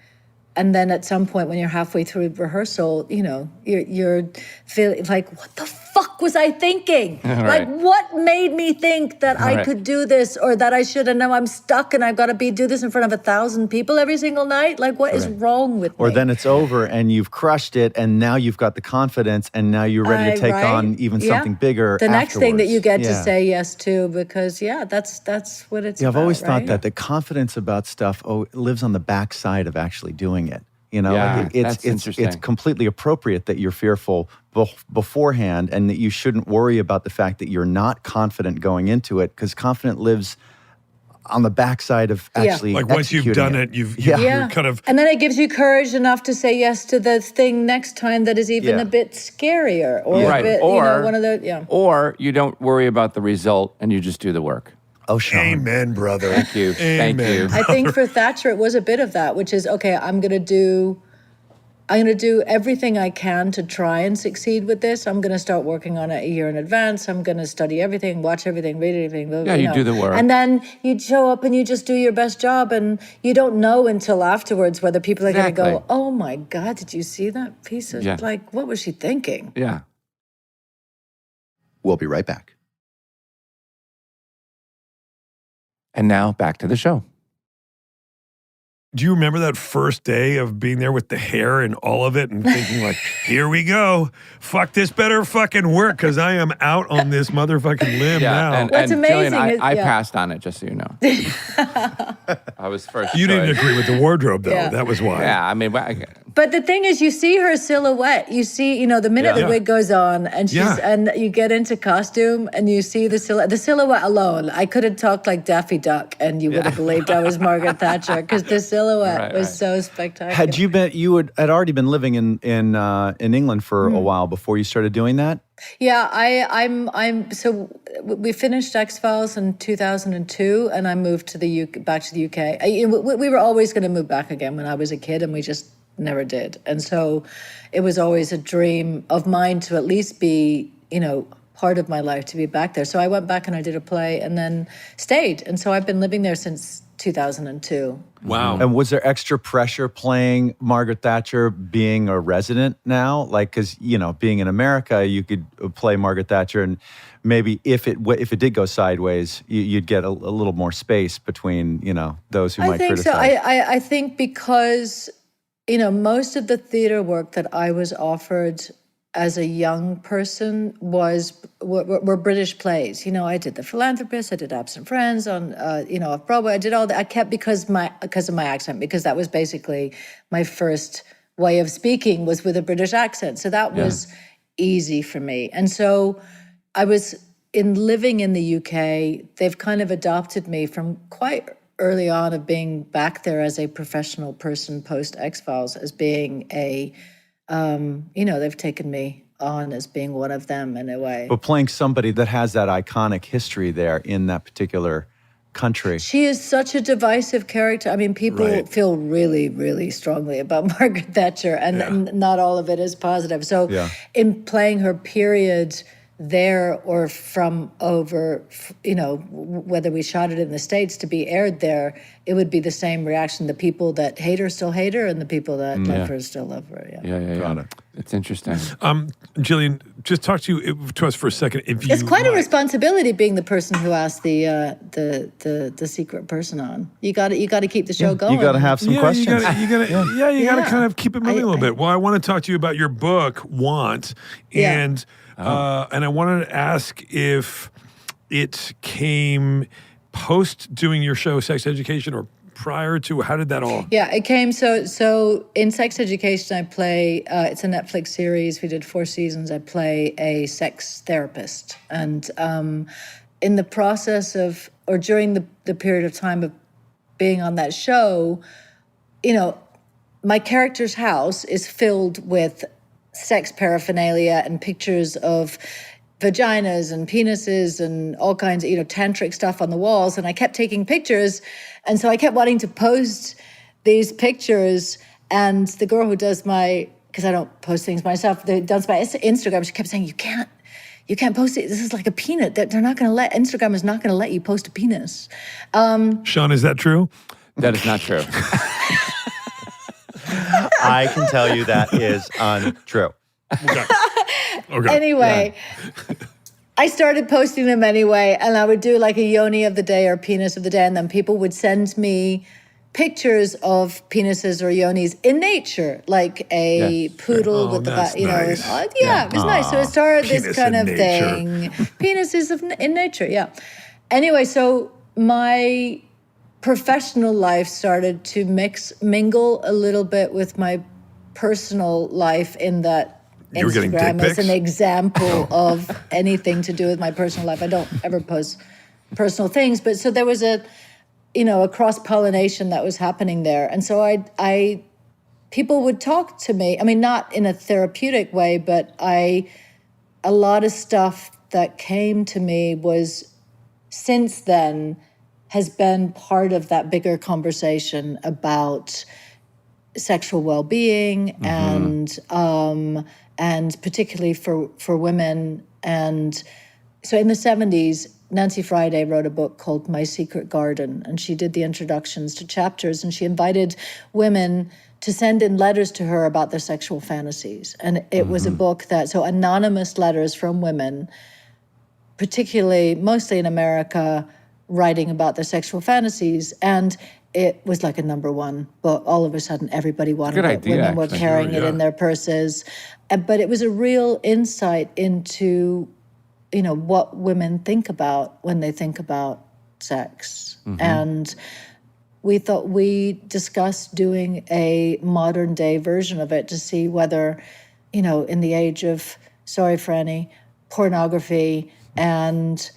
Speaker 4: And then at some point when you're halfway through rehearsal, you know, you're feeling like, what the fuck was I thinking? Like, what made me think that I could do this or that I should, and now I'm stuck and I've got to do this in front of 1,000 people every single night? Like, what is wrong with me?
Speaker 1: Or then it's over and you've crushed it and now you've got the confidence and now you're ready to take on even something bigger
Speaker 4: the next thing that you get to
Speaker 1: Yeah.
Speaker 4: say yes to, because, that's what it's
Speaker 1: Yeah, I've
Speaker 4: about,
Speaker 1: always thought
Speaker 4: right?
Speaker 1: that the confidence about stuff lives on the backside of actually doing it. You know,
Speaker 2: Yeah,
Speaker 1: like
Speaker 2: that's
Speaker 1: it's
Speaker 2: interesting.
Speaker 1: completely appropriate that you're fearful beforehand, and that you shouldn't worry about the fact that you're not confident going into it, because confident lives on the backside of actually
Speaker 3: Like once you've
Speaker 1: executing
Speaker 3: done it, you're
Speaker 4: Yeah.
Speaker 3: kind of.
Speaker 4: And then it gives you courage enough to say yes to the thing next time that is even
Speaker 1: Yeah.
Speaker 4: a bit scarier, or a bit,
Speaker 2: or
Speaker 4: you know, one of the,
Speaker 2: or you don't worry about the result and you just do the work.
Speaker 1: Oh, Sean.
Speaker 3: Amen, brother.
Speaker 2: Thank you. Thank you.
Speaker 4: I think for Thatcher, it was a bit of that, which is, okay, I'm going to do everything I can to try and succeed with this. I'm going to start working on it a year in advance. I'm going to study everything, watch everything, read everything.
Speaker 2: Yeah, you do the work.
Speaker 4: And then you show up and you just do your best job, and you don't know until afterwards whether people are going to go, oh my God, did you see that piece of, like, what was she thinking?
Speaker 2: Yeah.
Speaker 1: We'll be right back.
Speaker 2: And now back to the show.
Speaker 3: Do you remember that first day of being there with the hair and all of it and thinking like, here we go. Fuck, this better fucking work because I am out on this motherfucking limb now.
Speaker 2: And,
Speaker 4: What's
Speaker 2: and
Speaker 4: amazing
Speaker 2: Jillian,
Speaker 4: is-
Speaker 2: I passed on it, just so you know. I was first
Speaker 3: You didn't
Speaker 2: choice.
Speaker 3: agree with the wardrobe though.
Speaker 4: Yeah.
Speaker 3: That was why.
Speaker 2: Yeah, I mean,
Speaker 4: But the thing is, you see her silhouette. You see, you know, the minute the wig goes on, and and you get into costume, and you see the silhouette. The silhouette alone, I could have talked like Daffy Duck, and you would have believed I was Margaret Thatcher, because the silhouette was so spectacular.
Speaker 1: Had you already been living in England for a while before you started doing that?
Speaker 4: Yeah, I'm. So we finished X-Files in 2002, and I moved to the UK, back to the UK. We were always going to move back again when I was a kid, and we just never did. And so, it was always a dream of mine to at least be, part of my life to be back there. So I went back and I did a play, and then stayed. And so I've been living there since 2002.
Speaker 3: Wow.
Speaker 1: And was there extra pressure playing Margaret Thatcher being a resident now? Like, because, being in America, you could play Margaret Thatcher, and maybe if it did go sideways, you'd get a little more space between, those who might criticize.
Speaker 4: I think so. I think because, most of the theater work that I was offered as a young person were British plays. I did The Philanthropist, I did Absent Friends on, off Broadway. I did all that. I kept because of my accent, because that was basically my first way of speaking was with a British accent. So that was easy for me. And so I was living in the UK. They've kind of adopted me from quite early on of being back there as a professional person post X-Files as being they've taken me on as being one of them in a way.
Speaker 1: But playing somebody that has that iconic history there in that particular country.
Speaker 4: She is such a divisive character. I mean, people feel really, really strongly about Margaret Thatcher, and not all of it is positive. So in playing her period there or from over, whether we shot it in the States to be aired there, it would be the same reaction. The people that hate her still hate her, and the people that love her still love her.
Speaker 2: Yeah.
Speaker 1: Got it.
Speaker 2: It's interesting.
Speaker 3: Jillian, just talk to us for a second.
Speaker 4: It's quite a responsibility being the person who asked the secret person on. You got to keep the show going.
Speaker 1: You got to have some questions.
Speaker 3: You got to kind of keep it moving a little bit. Well, I want to talk to you about your book, Want, and I wanted to ask if it came post doing your show, Sex Education, or prior to. How did that all?
Speaker 4: Yeah, it came. So in Sex Education, I play. It's a Netflix series. We did 4 seasons. I play a sex therapist, and in the process of, or during the period of time of being on that show, my character's house is filled with sex paraphernalia and pictures of vaginas and penises and all kinds of, tantric stuff on the walls. And I kept taking pictures. And so I kept wanting to post these pictures. And the girl who does because I don't post things myself, that does my Instagram, she kept saying, you can't post it. This is like a penis. Instagram is not going to let you post a penis.
Speaker 3: Sean, is that true?
Speaker 2: That is not true.
Speaker 1: I can tell you that is untrue.
Speaker 3: Okay.
Speaker 4: Anyway, I started posting them anyway, and I would do like a yoni of the day or penis of the day, and then people would send me pictures of penises or yonis in nature, like a poodle with the,
Speaker 3: nice.
Speaker 4: it was nice. So it started this kind of thing. Penises in nature, yeah. Anyway, so my professional life started to mingle a little bit with my personal life, in that
Speaker 3: You were getting dick
Speaker 4: Instagram is
Speaker 3: pics?
Speaker 4: an example of anything to do with my personal life. I don't ever post personal things, but so there was a cross-pollination that was happening there. And so people would talk to me, I mean, not in a therapeutic way, but a lot of stuff that came to me was since then has been part of that bigger conversation about sexual well-being and particularly for women. And so in the 70s, Nancy Friday wrote a book called My Secret Garden, and she did the introductions to chapters, and she invited women to send in letters to her about their sexual fantasies. And it was a book so anonymous letters from women, particularly, mostly in America, writing about their sexual fantasies. And it was like a #1 book. All of a sudden, everybody wanted
Speaker 2: Good
Speaker 4: it.
Speaker 2: idea,
Speaker 4: Women were
Speaker 2: actually.
Speaker 4: carrying it in their purses. But it was a real insight into, what women think about when they think about sex. And we discussed doing a modern day version of it to see whether, in the age of, sorry, Franny, pornography and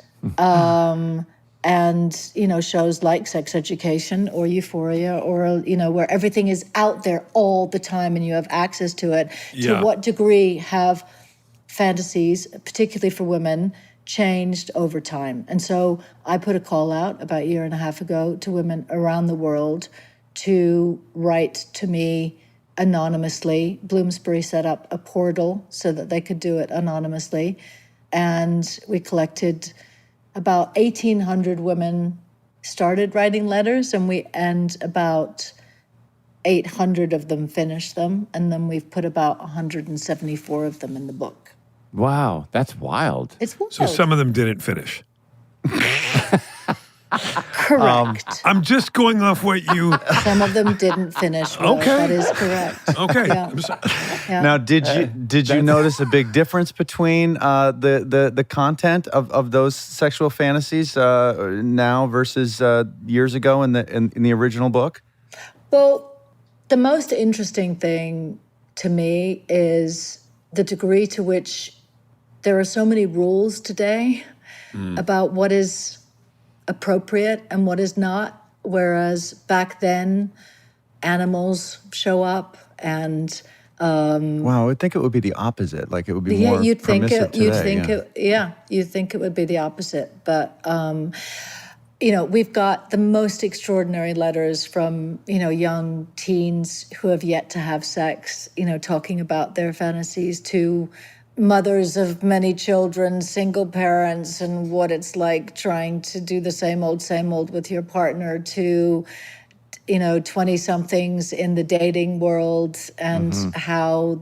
Speaker 4: shows like Sex Education or Euphoria or, where everything is out there all the time and you have access to it, to what degree have fantasies, particularly for women, changed over time. And so I put a call out about a year and a half ago to women around the world to write to me anonymously. Bloomsbury set up a portal so that they could do it anonymously. And we collected about 1,800 women started writing letters, and about 800 of them finished them. And then we've put about 174 of them in the book.
Speaker 2: Wow, that's wild.
Speaker 4: It's wild.
Speaker 3: So some of them didn't finish.
Speaker 4: Correct.
Speaker 3: I'm just going off what you.
Speaker 4: Some of them didn't finish. Will.
Speaker 3: Okay.
Speaker 4: That is correct.
Speaker 3: Okay.
Speaker 4: Yeah.
Speaker 3: I'm sorry.
Speaker 4: Yeah.
Speaker 1: Now, did you notice a big difference between the content of those sexual fantasies now versus years ago in the original book?
Speaker 4: Well, the most interesting thing to me is the degree to which there are so many rules today about what is appropriate and what is not, whereas back then animals show up and
Speaker 1: Wow, I would think it would be the opposite. Like it would be more
Speaker 4: you'd think
Speaker 1: permissive today.
Speaker 4: you'd think it would be the opposite, but we've got the most extraordinary letters from young teens who have yet to have sex, talking about their fantasies, to mothers of many children, single parents, and what it's like trying to do the same old with your partner, to 20-somethings in the dating world, and how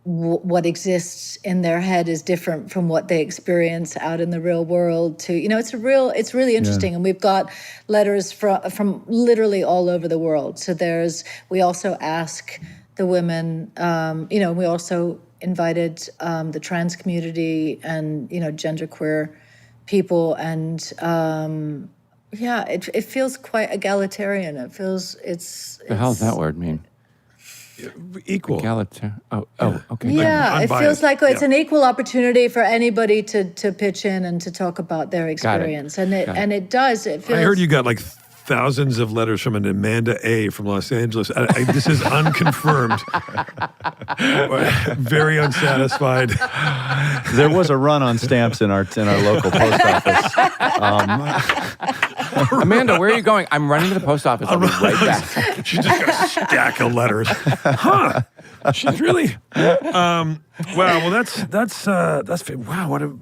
Speaker 4: what exists in their head is different from what they experience out in the real world. To it's really interesting. And we've got letters from literally all over the world. So we also ask the women, we also invited the trans community and genderqueer people, and it feels quite egalitarian. It feels
Speaker 2: The hell does that word mean?
Speaker 3: Equal.
Speaker 2: Egalitarian. Oh, okay.
Speaker 4: Yeah, it
Speaker 3: Unbiased.
Speaker 4: feels like it's
Speaker 3: Yeah.
Speaker 4: an equal opportunity for anybody to pitch in and to talk about their experience. And it does. It feels.
Speaker 3: I heard you got like thousands of letters from an Amanda A. from Los Angeles. This is unconfirmed. Very unsatisfied.
Speaker 1: There was a run on stamps in our local post office.
Speaker 2: Amanda, where are you going? I'm running to the post office. I'll be right back.
Speaker 3: She just got a stack of letters. Huh? She's really. Wow. Well, that's wow. What an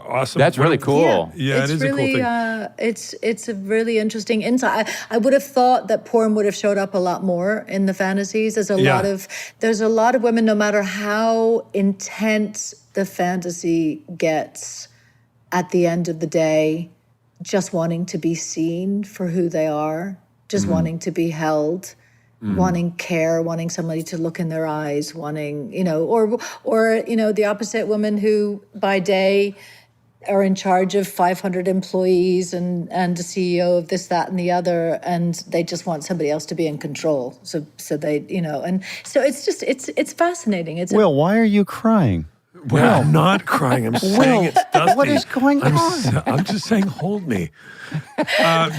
Speaker 3: awesome.
Speaker 2: That's really cool.
Speaker 3: Yeah, it is
Speaker 4: really,
Speaker 3: a cool thing.
Speaker 4: It's a really interesting insight. I would have thought that porn would have showed up a lot more in the fantasies. There's a lot of women, no matter how intense the fantasy gets, at the end of the day, just wanting to be seen for who they are, just wanting to be held. Wanting care, wanting somebody to look in their eyes, wanting, or the opposite, women who by day are in charge of 500 employees and the CEO of this, that, and the other, and they just want somebody else to be in control. So they, and so it's fascinating.
Speaker 1: Will, why are you crying?
Speaker 3: Well, I'm not crying. I'm saying it's dusty.
Speaker 1: What is going on?
Speaker 3: I'm just saying, hold me.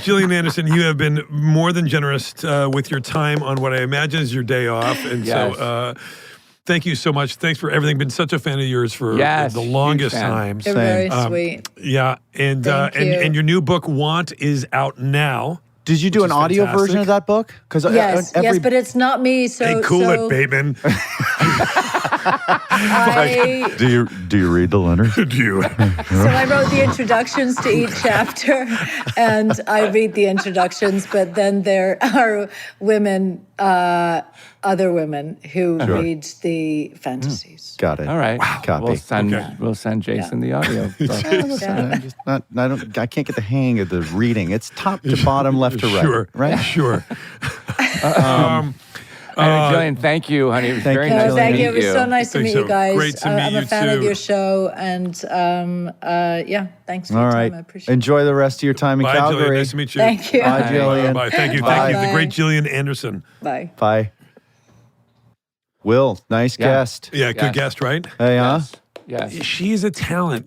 Speaker 3: Gillian Anderson, you have been more than generous with your time on what I imagine is your day off. And so thank you so much. Thanks for everything. Been such a fan of yours for the longest time.
Speaker 4: They're very sweet.
Speaker 3: Yeah. And your new book, Want, is out now.
Speaker 1: Did you do an audio version of that book? Because
Speaker 4: yes, but it's not me. So
Speaker 3: hey, cool it, Bateman.
Speaker 1: Do you read the letter?
Speaker 3: Do you?
Speaker 4: So I wrote the introductions to each chapter, and I read the introductions. But then there are women, other women who read the fantasies.
Speaker 1: Got it.
Speaker 2: All right.
Speaker 1: Wow. Copy.
Speaker 2: We'll send Jason the audio.
Speaker 1: I can't get the hang of the reading. It's top to bottom, left to right.
Speaker 3: Sure.
Speaker 1: Right?
Speaker 3: Sure.
Speaker 2: Jillian, thank you, honey. It was very nice to
Speaker 4: Thank
Speaker 2: meet
Speaker 4: you. It was so nice to meet you guys.
Speaker 3: Great to meet
Speaker 4: I'm
Speaker 3: you
Speaker 4: a fan
Speaker 3: too.
Speaker 4: of your show, and thanks for
Speaker 1: All
Speaker 4: your
Speaker 1: right.
Speaker 4: time. I appreciate it.
Speaker 1: Enjoy the rest of your time in
Speaker 3: Bye,
Speaker 1: Calgary.
Speaker 3: Jillian. Nice to meet you.
Speaker 4: Thank you.
Speaker 1: Bye, Jillian.
Speaker 3: Bye. Thank you.
Speaker 1: Bye.
Speaker 3: Thank you. The great Gillian Anderson.
Speaker 4: Bye.
Speaker 1: Bye. Will, nice guest.
Speaker 3: Yeah, good guest, right?
Speaker 1: Hey, huh?
Speaker 2: Yes.
Speaker 3: She's a talent.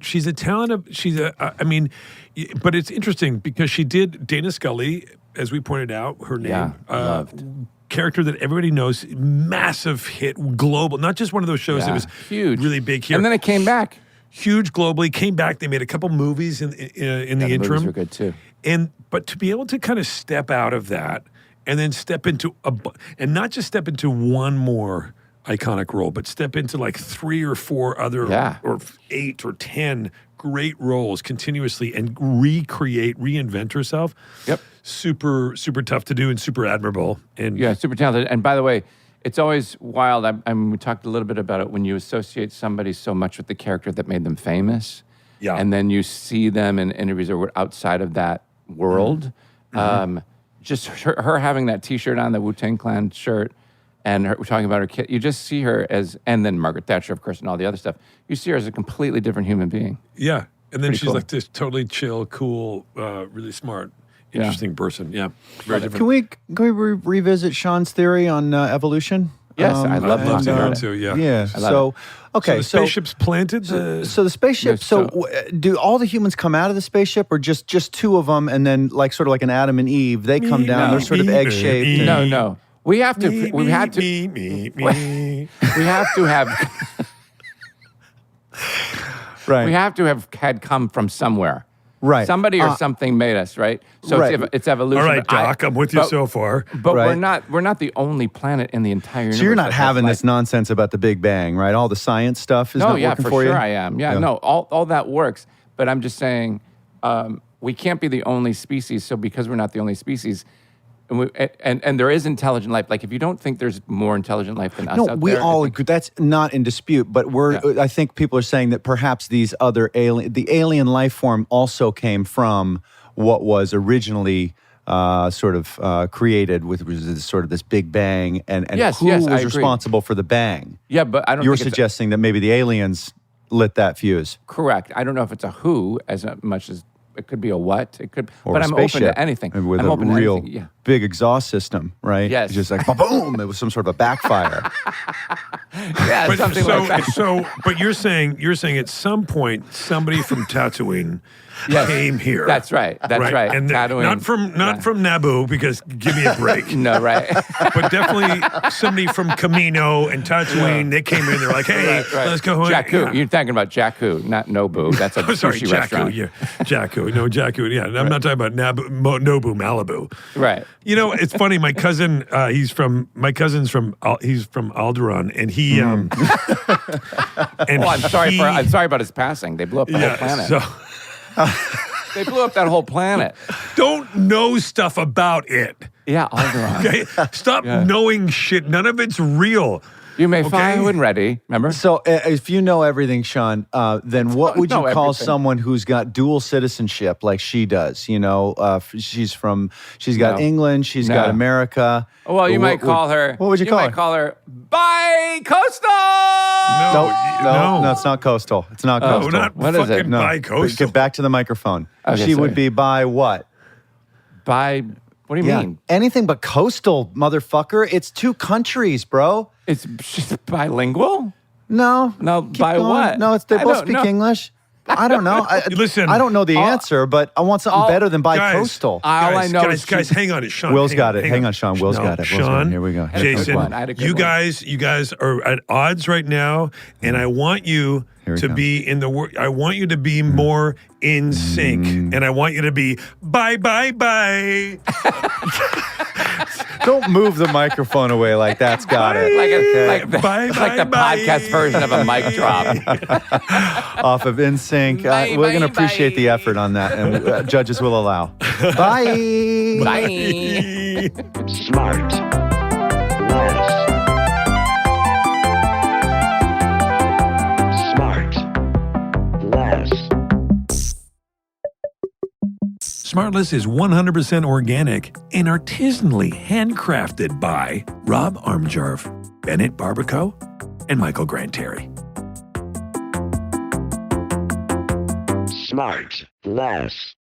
Speaker 3: But it's interesting because she did Dana Scully, as we pointed out, her name.
Speaker 2: Loved.
Speaker 3: Character that everybody knows, massive hit, global, not just one of those shows that was
Speaker 2: Huge.
Speaker 3: really big here.
Speaker 2: And then it came back.
Speaker 3: huge globally. Came back. They made a couple movies in the
Speaker 2: The
Speaker 3: interim.
Speaker 2: movies were good too.
Speaker 3: But to be able to kind of step out of that and then step into and not just step into one more iconic role, but step into like 3 or 4 other or 8 or 10 great roles continuously and reinvent herself.
Speaker 2: Yep.
Speaker 3: Super, super tough to do and super admirable. And
Speaker 2: Yeah, super talented. And by the way, it's always wild. We talked a little bit about it when you associate somebody so much with the character that made them famous.
Speaker 3: Yeah.
Speaker 2: And then you see them in interviews or outside of that world. Just her having that T-shirt on, the Wu-Tang Clan shirt, and we're talking about her kid. You just see her as, and then Margaret Thatcher, of course, and all the other stuff. You see her as a completely different human being.
Speaker 3: Yeah. And then
Speaker 2: Pretty
Speaker 3: she's
Speaker 2: cool.
Speaker 3: like this totally chill, cool, really smart, interesting person. Yeah. Very different.
Speaker 1: Can we revisit Sean's theory on evolution?
Speaker 2: Yes, I'd love
Speaker 3: I'd love to
Speaker 2: hear
Speaker 3: hear
Speaker 2: it.
Speaker 3: it too, yeah.
Speaker 1: Yeah.
Speaker 2: I love
Speaker 1: So, okay.
Speaker 3: So the spaceship's planted?
Speaker 1: So the spaceship.
Speaker 2: Yes,
Speaker 1: So do all the humans come out of the spaceship, or just 2 of them, and then like sort of like an Adam and Eve, they come down. They're sort of egg shaped.
Speaker 2: No. We have to. We had to.
Speaker 3: Me.
Speaker 2: We have to have.
Speaker 1: Right.
Speaker 2: We have to have had come from somewhere.
Speaker 1: Right.
Speaker 2: Somebody or something made us, right? So
Speaker 1: Right.
Speaker 2: it's evolution.
Speaker 3: All right, Doc, I'm with you
Speaker 2: but-
Speaker 3: so far.
Speaker 2: But
Speaker 1: Right.
Speaker 2: we're not the only planet in the entire universe.
Speaker 1: So you're not
Speaker 2: that has
Speaker 1: having
Speaker 2: life.
Speaker 1: this nonsense about the Big Bang, right? All the science stuff is
Speaker 2: No,
Speaker 1: not
Speaker 2: yeah,
Speaker 1: working
Speaker 2: for
Speaker 1: for
Speaker 2: sure
Speaker 1: you?
Speaker 2: I am. Yeah, no, all that works. But I'm just saying, we can't be the only species. So because we're not the only species, and there is intelligent life. Like if you don't think there's more intelligent life than us
Speaker 1: No,
Speaker 2: out
Speaker 1: we
Speaker 2: there,
Speaker 1: all agree. That's not in dispute. But I think people are saying that perhaps these other the alien life form also came from what was originally created with sort of this Big Bang, and
Speaker 2: Yes,
Speaker 1: who
Speaker 2: yes, I
Speaker 1: was
Speaker 2: agree.
Speaker 1: responsible for the bang?
Speaker 2: Yeah, but I don't.
Speaker 1: You're
Speaker 2: think it's
Speaker 1: suggesting that maybe the aliens lit that fuse.
Speaker 2: correct. I don't know if it's a who as much as it could be a what. It could,
Speaker 1: Or
Speaker 2: but
Speaker 1: a
Speaker 2: I'm open
Speaker 1: spaceship
Speaker 2: to anything.
Speaker 1: with
Speaker 2: I'm
Speaker 1: a
Speaker 2: open to
Speaker 1: real
Speaker 2: anything. Yeah.
Speaker 1: big exhaust system, right?
Speaker 2: Yes.
Speaker 1: Just like boom, it was some sort of a backfire.
Speaker 2: Yeah,
Speaker 3: But
Speaker 2: something like that.
Speaker 3: But you're saying at some point somebody from Tatooine
Speaker 2: Yes.
Speaker 3: came here.
Speaker 2: That's right. That's right.
Speaker 3: And
Speaker 2: Tatooine.
Speaker 3: not from Naboo, because give me a break.
Speaker 2: No, right.
Speaker 3: But definitely somebody from Camino and Tatooine. They came in. They're like, hey,
Speaker 2: Right.
Speaker 3: let's go.
Speaker 2: Jakku.
Speaker 3: Yeah.
Speaker 2: You're talking about Jakku, not Nobu. That's a
Speaker 3: Oh, sorry,
Speaker 2: sushi
Speaker 3: Jakku.
Speaker 2: restaurant.
Speaker 3: Yeah, Jakku. No, Jakku. Yeah, I'm not talking about Nobu, Malibu.
Speaker 2: Right.
Speaker 3: You know, it's funny. My cousin, he's from Alderaan, and he. And
Speaker 2: I'm sorry about his passing. They blew up the whole planet.
Speaker 3: So
Speaker 2: They blew up that whole planet.
Speaker 3: don't know stuff about it.
Speaker 2: Yeah, Alderaan.
Speaker 3: Okay, stop knowing shit. None of it's real.
Speaker 2: You may fly
Speaker 3: Okay.
Speaker 2: when ready. Remember?
Speaker 1: So, if you know everything, Sean, then what would you
Speaker 2: know
Speaker 1: call
Speaker 2: everything.
Speaker 1: someone who's got dual citizenship like she does? You know, she's got
Speaker 2: No.
Speaker 1: England, she's got
Speaker 2: No.
Speaker 1: America.
Speaker 2: Well, you might
Speaker 1: What
Speaker 2: call her.
Speaker 1: What would you call
Speaker 2: might
Speaker 1: her?
Speaker 2: call her bi-coastal.
Speaker 1: No, it's not coastal. It's not
Speaker 3: No,
Speaker 1: coastal.
Speaker 3: not
Speaker 2: What is
Speaker 3: fucking
Speaker 2: it?
Speaker 1: No,
Speaker 3: bi-coastal.
Speaker 1: Get back to the microphone.
Speaker 2: Okay,
Speaker 1: She
Speaker 2: sorry.
Speaker 1: would be by what?
Speaker 2: What do you mean?
Speaker 1: Anything but coastal, motherfucker. It's 2 countries, bro.
Speaker 2: She's bilingual?
Speaker 1: No.
Speaker 2: No,
Speaker 1: Keep
Speaker 2: by
Speaker 1: going.
Speaker 2: what?
Speaker 1: No, they
Speaker 2: I
Speaker 1: both
Speaker 2: don't
Speaker 1: speak
Speaker 2: know.
Speaker 1: English. I don't know.
Speaker 3: Listen,
Speaker 1: I don't know the answer, but I want something better than
Speaker 3: guys,
Speaker 1: bi-coastal.
Speaker 2: All I know is
Speaker 3: guys, hang on. It's Sean.
Speaker 1: Will's
Speaker 3: hang
Speaker 1: got
Speaker 3: on,
Speaker 1: it. Hang on, Sean. Will's
Speaker 3: No,
Speaker 1: got it. Will's got it.
Speaker 3: Sean,
Speaker 1: Here we go.
Speaker 2: I had a good
Speaker 3: Jason,
Speaker 2: one. I had a good
Speaker 3: you
Speaker 2: one.
Speaker 3: guys are at odds right now, and I want you
Speaker 1: Here we
Speaker 3: to
Speaker 1: go.
Speaker 3: be in the work. I want you to be more in sync, and I want you to be bye.
Speaker 1: Don't move the microphone away like that's got it.
Speaker 3: Bye,
Speaker 2: it's like the
Speaker 3: bye.
Speaker 2: podcast version of a mic drop.
Speaker 1: Off of NSYNC.
Speaker 2: Bye,
Speaker 1: We're going to
Speaker 2: bye,
Speaker 1: appreciate
Speaker 2: bye.
Speaker 1: the effort on that, and judges will allow. Bye.
Speaker 2: Bye.
Speaker 5: Smart. Less. Smart. Less.
Speaker 3: SmartLess is 100% organic and artisanally handcrafted by Rob Armjarv, Bennett Barbaco, and Michael Granteri.
Speaker 5: Smart. Less.